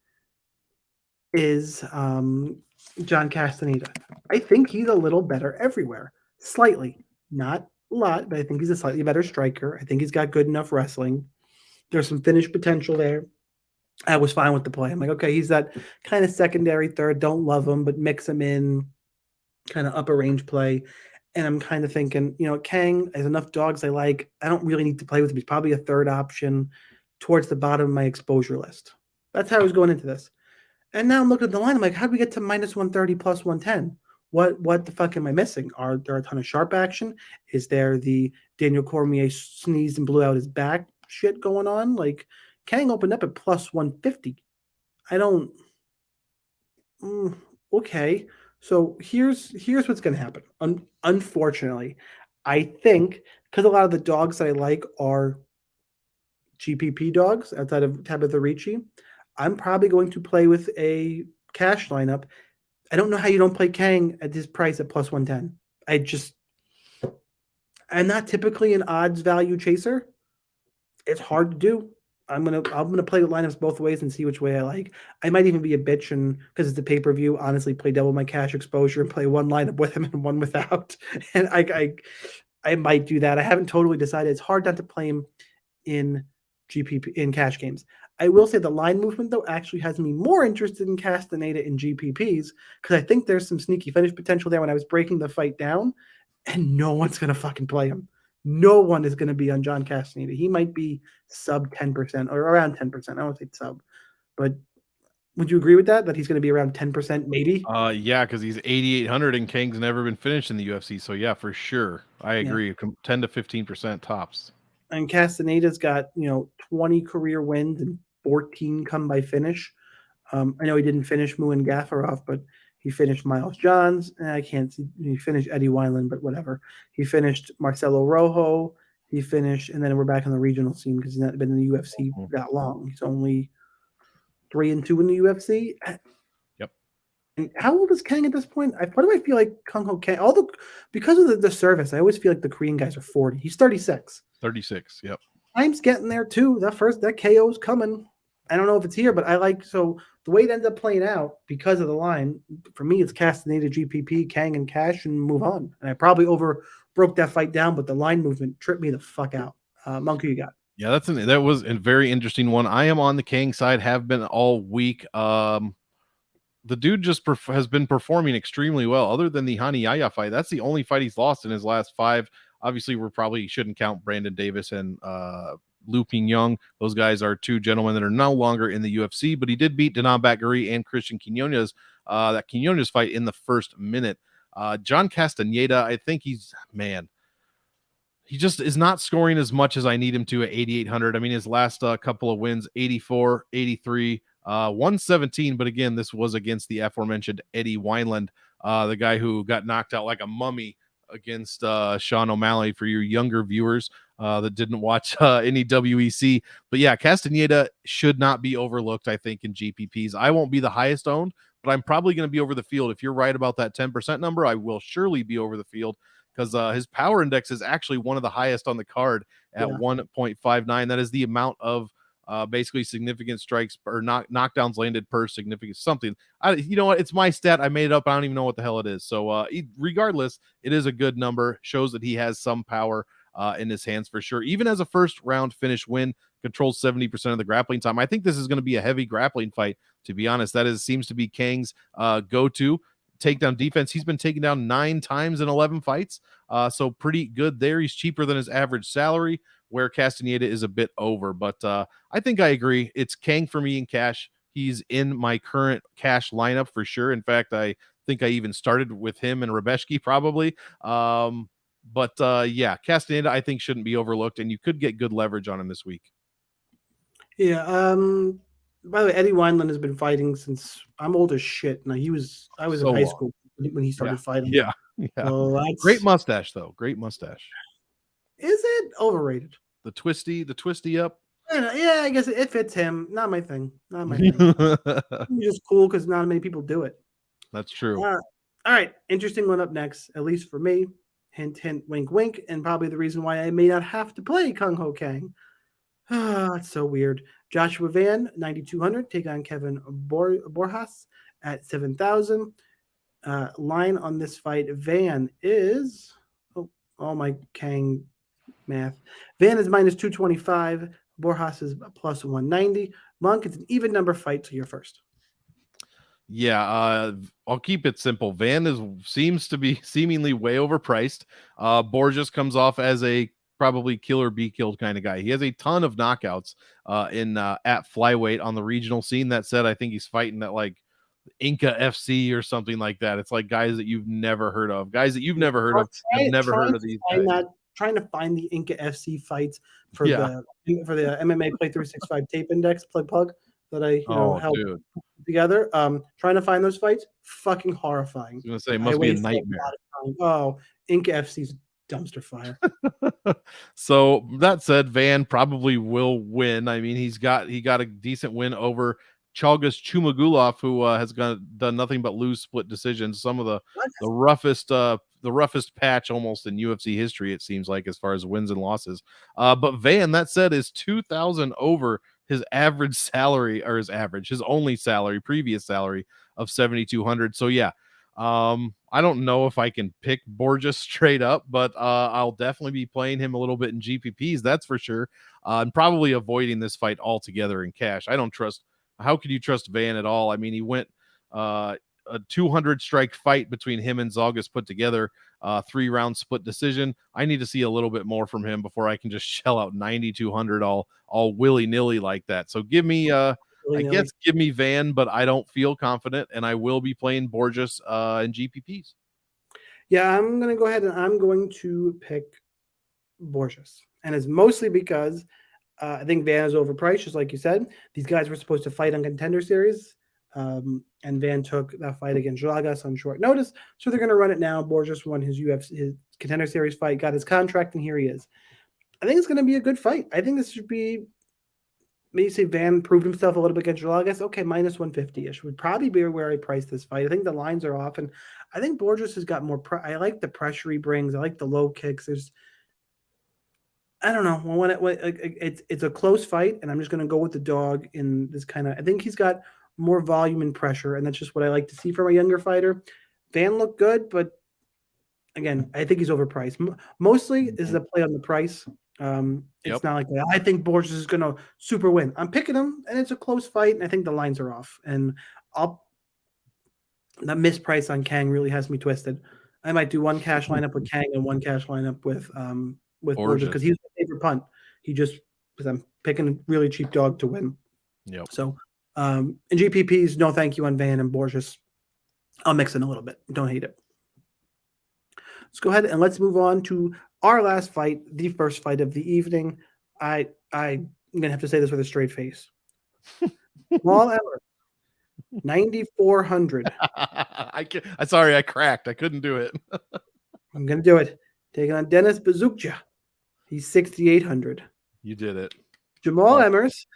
is John Castaneda. I think he's a little better everywhere. Slightly. Not a lot, but I think he's a slightly better striker. I think he's got good enough wrestling. There's some finish potential there. I was fine with the play. I'm like, okay, he's that kind of secondary third. Don't love him, but mix him in, kind of upper range play. And I'm kind of thinking, Kang has enough dogs I like. I don't really need to play with him. He's probably a third option towards the bottom of my exposure list. That's how I was going into this. And now I'm looking at the line. I'm like, how do we get to minus 130 plus 110? What the fuck am I missing? Are there a ton of sharp action? Is there the Daniel Cormier sneezed and blew out his back shit going on? Like, Kang opened up at plus 150. I don't. Okay, so here's what's going to happen. Unfortunately, I think because a lot of the dogs that I like are GPP dogs outside of Tabitha Ricci, I'm probably going to play with a cash lineup. I don't know how you don't play Kang at this price at plus 110. I'm not typically an odds value chaser. It's hard to do. I'm gonna play with lineups both ways and see which way I like. I might even be a bitch and because it's a pay-per-view, honestly play double my cash exposure and play one lineup with him and one without. And I might do that. I haven't totally decided. It's hard not to play him in GPP in cash games. I will say the line movement though actually has me more interested in Castaneda in GPPs because I think there's some sneaky finish potential there when I was breaking the fight down, and no one's gonna fucking play him. No one is going to be on John Castaneda. He might be sub 10% or around 10%. I don't say sub, but would you agree with that? That he's going to be around 10%, maybe? Yeah, because he's 8,800 and Kang's never been finished in the UFC. So yeah, for sure, I agree. Yeah. 10 to 15% tops. And Castaneda's got 20 career wins and 14 come by finish. I know he didn't finish Muin Gaffarov, but He finished Miles Johns. I can't see. He finished Eddie Wineland, but whatever. He finished Marcelo Rojo. He finished, and then we're back on the regional scene because he's not been in the UFC that long. He's only 3-2 in the UFC. Yep. And how old is Kang at this point? Why do I feel like Kung Ho Kang? Because of the service, I always feel like the Korean guys are 40. He's 36. 36. Yep. Time's getting there too. That KO's coming. I don't know if it's here, but so the way it ended up playing out because of the line. For me, it's Castaneda, GPP, Kang, and Cash, and move on. And I probably broke that fight down, but the line movement tripped me the fuck out. Monk, who you got? Yeah, that was a very interesting one. I am on the Kang side, have been all week. The dude just has been performing extremely well. Other than the Hani Yaya fight, that's the only fight he's lost in his last 5. Obviously, we probably shouldn't count Brandon Davis and Lupin Young. Those guys are 2 gentlemen that are no longer in the UFC, but he did beat Danan Bakary and Christian Quinones, that Quinones fight in the first minute. John Castaneda, I think he just is not scoring as much as I need him to at 8,800. I mean, his last couple of wins, 84, 83, 117. But again, this was against the aforementioned Eddie Wineland, the guy who got knocked out like a mummy against Sean O'Malley, for your younger viewers that didn't watch any WEC. But yeah, Castaneda should not be overlooked, I think, in GPPs. I won't be the highest owned, but I'm probably going to be over the field. If you're right about that 10% number, I will surely be over the field, because his power index is actually one of the highest on the card at 1.59. That is the amount of basically significant strikes or knockdowns landed per significant something. You know what? It's my stat. I made it up. I don't even know what the hell it is. So regardless, it is a good number. Shows that he has some power in his hands for sure. Even as a first round finish win, controls 70% of the grappling time. I think this is going to be a heavy grappling fight, to be honest. That seems to be Kang's go-to takedown defense. He's been taken down 9 times in 11 fights. So pretty good there. He's cheaper than his average salary, where Castaneda is a bit over. But I think I agree. It's Kang for me in cash. He's in my current cash lineup for sure. In fact, I think I even started with him and Rebeshki probably. But yeah, Castaneda I think shouldn't be overlooked, and you could get good leverage on him this week. Yeah. By the way, Eddie Wineland has been fighting since I'm old as shit. Now I was in high school when he started fighting. Yeah. So great mustache though. Great mustache. Is it overrated? The twisty up. Yeah, I guess it fits him. Not my thing. It's just cool because not many people do it. That's true. All right. Interesting one up next, at least for me. Hint, hint, wink, wink. And probably the reason why I may not have to play Kung Ho Kang. It's so weird. Joshua Van, 9,200, take on Kevin Borjas at 7,000. Line on this fight, Van is, oh my Kang math. Van is minus 225. Borjas is plus 190. Monk, it's an even number fight, so you're first. Yeah, I'll keep it simple. Van seems to be seemingly way overpriced. Borges comes off as a probably kill or be killed kind of guy. He has a ton of knockouts at flyweight on the regional scene. That said, I think he's fighting at like Inca FC or something like that. It's like guys that you've never heard of. Guys that you've never heard of have never heard of these guys. Trying to find the Inca FC fights for the MMA Play 365 tape index plug that I helped together. Trying to find those fights, fucking horrifying. I was gonna say, it must be a nightmare. Oh, Inca FC's dumpster fire. So that said, Van probably will win. I mean, he got a decent win over Chalgas Chumagulov, who has done nothing but lose split decisions. Some of the roughest patch almost in UFC history, it seems like, as far as wins and losses. But Van, that said, is 2,000 over his average salary, or his only salary, previous salary of 7,200. So yeah, I don't know if I can pick Borges straight up, but I'll definitely be playing him a little bit in GPPs. That's for sure. I'm probably avoiding this fight altogether in cash. I don't trust. How could you trust Van at all? I mean, he went a 200 strike fight between him and Zalgas put together, 3-round split decision. I need to see a little bit more from him before I can just shell out 9,200 all willy nilly like that. So give me give me Van, but I don't feel confident, and I will be playing Borges in GPPs. Yeah, I'm going to go ahead and I'm going to pick Borges, and it's mostly because I think Van is overpriced, just like you said. These guys were supposed to fight on Contender Series. And Van took that fight against Dragas on short notice, so they're going to run it now. Borges won his UFC, his Contender Series fight, got his contract, and here he is. I think it's going to be a good fight. I think this should be, maybe say Van proved himself a little bit against Dragas. Okay, minus 150-ish would probably be where I price this fight. I think the lines are off, and I think Borges has got more. I like the pressure he brings. I like the low kicks. I don't know. It's a close fight, and I'm just going to go with the dog in this kind of. I think he's got more volume and pressure, and that's just what I like to see from a younger fighter. Van looked good, but again, I think he's overpriced. Mostly is the play on the price. It's not like that. I think Borges is going to super win. I'm picking him, and it's a close fight, and I think the lines are off. And that misprice on Kang really has me twisted. I might do one cash lineup with Kang and one cash lineup with Borges because he's my favorite punt. Because I'm picking a really cheap dog to win. Yep. So in GPPs, no thank you on Van and Borges. I'll mix in a little bit. Don't hate it. Let's go ahead and let's move on to our last fight, the first fight of the evening. I'm gonna have to say this with a straight face. Jamal Emmer, 9,400. Sorry, I cracked. I couldn't do it. I'm gonna do it. Taking on Dennis Bazukja. He's 6,800. You did it. Jamal Emmers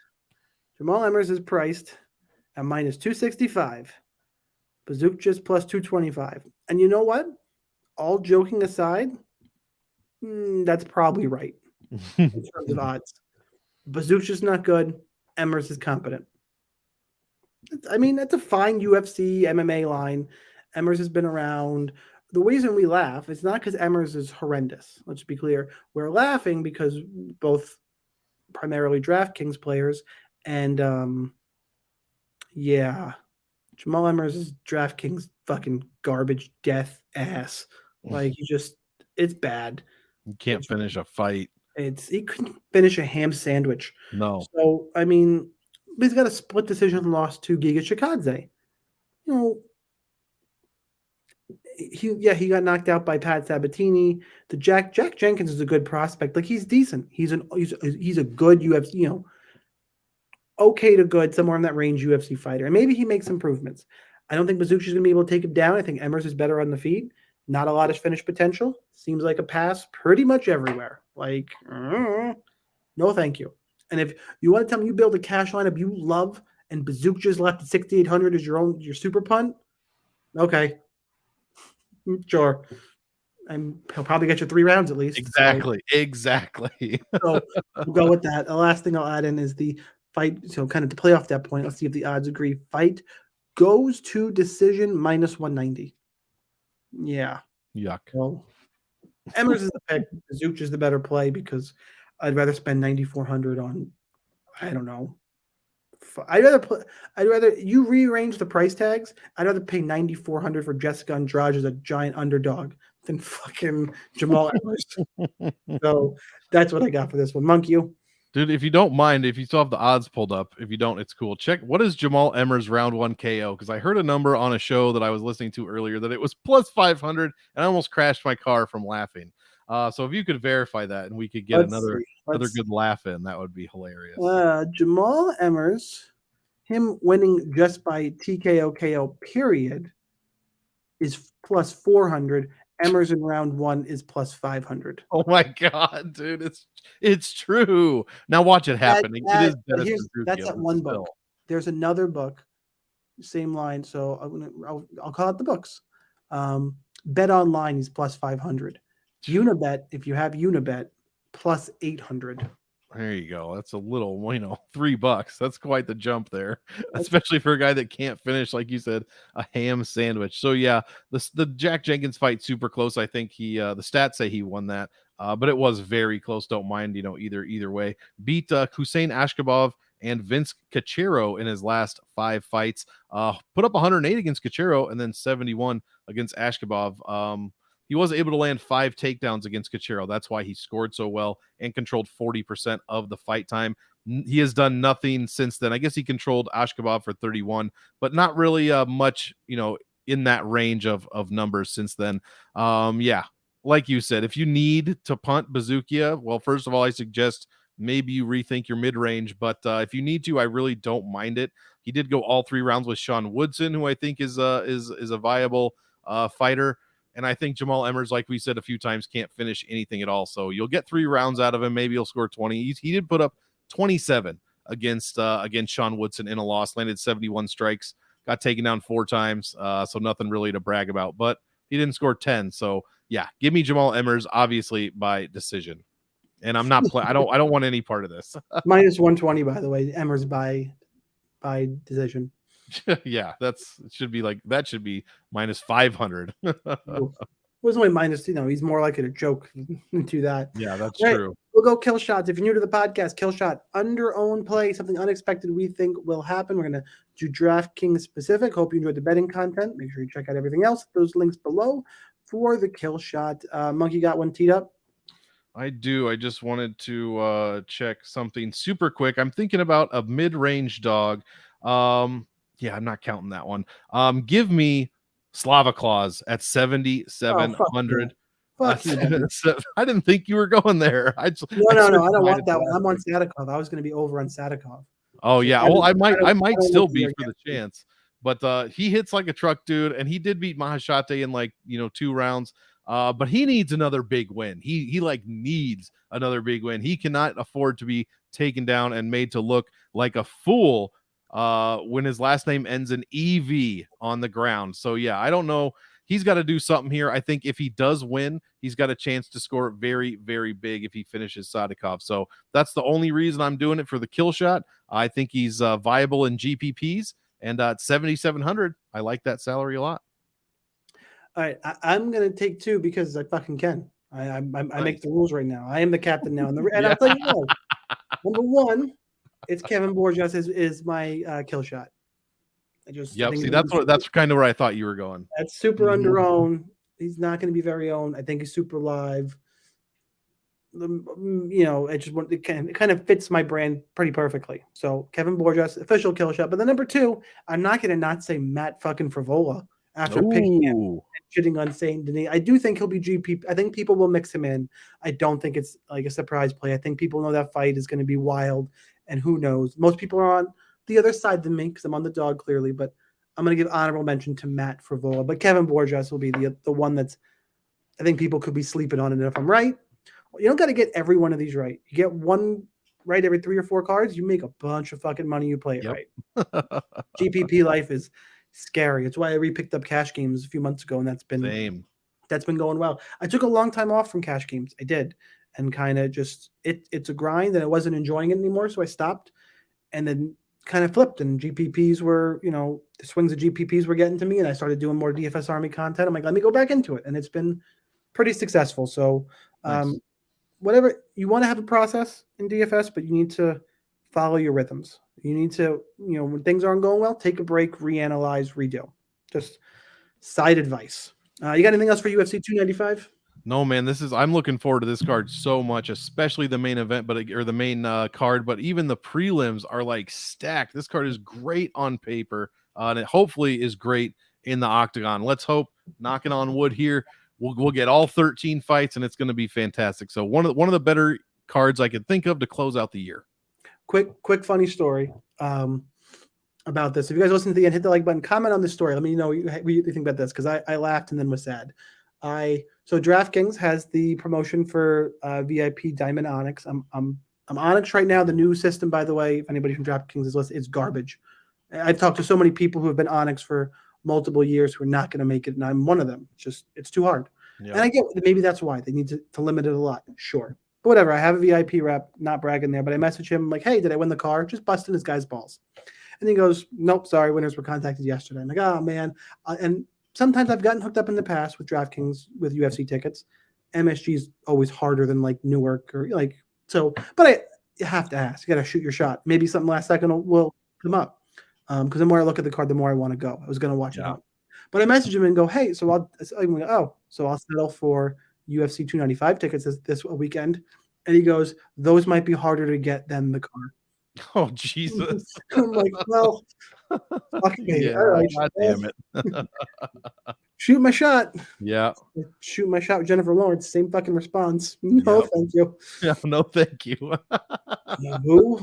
is priced at minus 265. Bazukja's plus 225. And you know what? All joking aside, that's probably right in terms of odds. Bazukja's not good. Emmers is competent. That's a fine UFC MMA line. Emmers has been around. The reason we laugh is not because Emmers is horrendous. Let's be clear. We're laughing because both primarily DraftKings players and Jamal Emmers is DraftKings fucking garbage death ass. Like it's bad. You can't finish a fight. He couldn't finish a ham sandwich. No. So he's got a split decision loss to Giga Chikadze. He got knocked out by Pat Sabatini. The Jack Jenkins is a good prospect. Like he's decent. He's a good UFC, okay to good, somewhere in that range UFC fighter. And maybe he makes improvements. I don't think Bazukja's gonna be able to take him down. I think Emmers is better on the feet. Not a lot of finish potential. Seems like a pass pretty much everywhere. Like, no thank you. And if you want to tell me you build a cash lineup you love and Bazukja's left at 6,800 as your super punt, okay. Sure. He'll probably get you 3 rounds at least. Exactly. So we'll go with that. The last thing I'll add in is the fight. So kind of to play off that point, let's see if the odds agree. Fight goes to decision minus 190. Yeah. Yuck. Well, Emmers is the pick. Bazukja is the better play because I'd rather spend 9,400 on, I don't know. I'd rather you rearrange the price tags. I'd rather pay 9,400 for Jessica Andrade as a giant underdog than fucking Jamal Emmers. So that's what I got for this one. Monk, you. Dude, if you don't mind, if you still have the odds pulled up, if you don't, it's cool. Check what is Jamal Emmers round 1 KO? Because I heard a number on a show that I was listening to earlier that it was plus 500, and I almost crashed my car from laughing. So if you could verify that and we could get another good laugh in, that would be hilarious. Jamal Emmers, him winning just by TKO KO period, is plus 400. Emmers in round 1 is plus 500. Oh my god, dude, it's true. Now watch it happen. That's that one book. There's another book, same line. So I'll call it the books. Bet Online is plus 500. Unibet, if you have Unibet, plus 800. There you go. That's a little, $3. That's quite the jump there, especially for a guy that can't finish, like you said, a ham sandwich. So yeah, the Jack Jenkins fight super close. I think the stats say he won that, but it was very close. Don't mind, either way. Beat Hussein Ashkabov and Vince Cachero in his last 5 fights. Put up 108 against Cachero and then 71 against Ashkabov. He was able to land 5 takedowns against Cachero. That's why he scored so well and controlled 40% of the fight time. He has done nothing since then. I guess he controlled Ashkabov for 31, but not really much, in that range of numbers since then. Like you said, if you need to punt Bazukja, well, first of all, I suggest maybe you rethink your mid range. But if you need to, I really don't mind it. He did go all 3 rounds with Sean Woodson, who I think is a viable fighter. And I think Jamal Emmers, like we said a few times, can't finish anything at all. So you'll get 3 rounds out of him. Maybe he'll score 20. He did put up 27 against Sean Woodson in a loss, landed 71 strikes, got taken down 4 times. So nothing really to brag about, but he didn't score 10. So yeah, give me Jamal Emmers, obviously by decision. And I'm not I don't want any part of this. Minus 120, by the way. Emmers by decision. Yeah, that should be minus 500. It was only minus, he's more likely to choke to that. Yeah, that's All right, true. we'll go kill shots. If you're new to the podcast, kill shot under own play, something unexpected we think will happen. We're going to do DraftKings specific. Hope you enjoyed the betting content. Make sure you check out everything else. Those links below for the kill shot. Monkey got one teed up. I do. I just wanted to check something super quick. I'm thinking about a mid-range dog. Yeah, I'm not counting that one. Give me Slava Claus at 7,700. Fuck you. I didn't think you were going there. No. I don't want that one. I'm on Sadikov. I was going to be over on Sadikov. Oh yeah. Well, I might still be for the chance. But he hits like a truck, dude, and he did beat Mahashate in 2 rounds. But he needs another big win. He needs another big win. He cannot afford to be taken down and made to look like a fool when his last name ends in EV on the ground. So yeah, I don't know. He's got to do something here. I think if he does win, he's got a chance to score very, very big if he finishes Sadikov. So that's the only reason I'm doing it for the kill shot. I think he's viable in GPPs, and at 7,700, I like that salary a lot. All right, I'm gonna take 2 because I fucking can. I make the rules right now. I am the captain now, and I'll tell you what. Number 1, it's Kevin Borjas is my kill shot. See, that's kind of where I thought you were going. That's super under owned. He's not going to be very owned. I think he's super live. It kind of fits my brand pretty perfectly. So Kevin Borjas, official kill shot. But the number 2, I'm not going to not say Matt fucking Frivola after picking him and shitting on Saint Denis. I do think he'll be GP. I think people will mix him in. I don't think it's like a surprise play. I think people know that fight is going to be wild, and who knows? Most people are on the other side than me because I'm on the dog clearly, but I'm going to give honorable mention to Matt Frivola. But Kevin Borjas will be the one that's I think people could be sleeping on. And if I'm right, you don't got to get every one of these right. You get one right every 3 or 4 cards, you make a bunch of fucking money. You play it right. GPP life is scary. It's why I repicked up cash games a few months ago, and that's been going well. I took a long time off from cash games. I did, and kind of just it's a grind, and I wasn't enjoying it anymore, so I stopped, and then kind of flipped, and GPPs were, the swings of GPPs were getting to me, and I started doing more DFS Army content. I'm like, let me go back into it, and it's been pretty successful. So whatever you want to have a process in DFS, but you need to follow your rhythms. You need to, when things aren't going well, take a break, reanalyze, redo. Just side advice. You got anything else for UFC 295? No, man, I'm looking forward to this card so much, especially the main event, or the main card, but even the prelims are stacked. This card is great on paper, and it hopefully is great in the octagon. Let's hope, knocking on wood here, we'll get all 13 fights, and it's going to be fantastic. So one of the better cards I could think of to close out the year. Quick funny story about this. If you guys listen to the end, hit the like button, comment on this story. Let me know what you think about this, because I laughed and then was sad. So DraftKings has the promotion for VIP Diamond Onyx. I'm Onyx right now. The new system, by the way, if anybody from DraftKings is listening, it's garbage. I've talked to so many people who have been Onyx for multiple years who are not going to make it, and I'm one of them. It's too hard. Yeah. And I get maybe that's why they need to limit it a lot. Sure. But whatever. I have a VIP rep, not bragging there, but I message him like, hey, did I win the car? Just busting this guy's balls. And he goes, nope, sorry, winners were contacted yesterday. I'm like, oh, man. And sometimes I've gotten hooked up in the past with DraftKings with UFC tickets. MSG is always harder than Newark or so. But you have to ask. You got to shoot your shot. Maybe something last second will come up. Because the more I look at the card, the more I want to go. I was going to watch it out. But I message him and go, hey, so I'll settle for UFC 295 tickets this weekend. And he goes, those might be harder to get than the car. Oh, Jesus. I'm like, well, fuck me. Yeah, all right. God damn it. Shoot my shot. Yeah. Shoot my shot with Jennifer Lawrence. Same fucking response. No, Yep. thank you. Yeah, no, thank you. Who?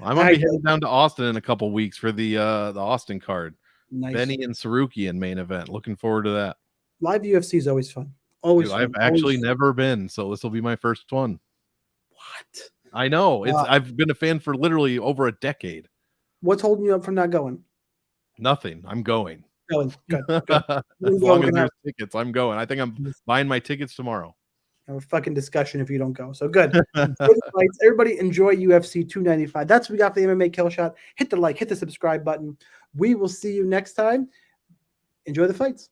I'm gonna be heading down to Austin in a couple weeks for the Austin card. Nice. Benny and Saruki in main event. Looking forward to that. Live UFC is always fun. Always Dude, fun. I've actually never been, so this will be my first one. What? I know. I've been a fan for literally over a decade. What's holding you up from not going? Nothing. I'm going. Going. Good. As long as there's tickets, I'm going. I think I'm buying my tickets tomorrow. Have a fucking discussion if you don't go. So good. Enjoy the fights. Everybody enjoy UFC 295. That's what we got for the MMA Killshot. Hit the like, hit the subscribe button. We will see you next time. Enjoy the fights.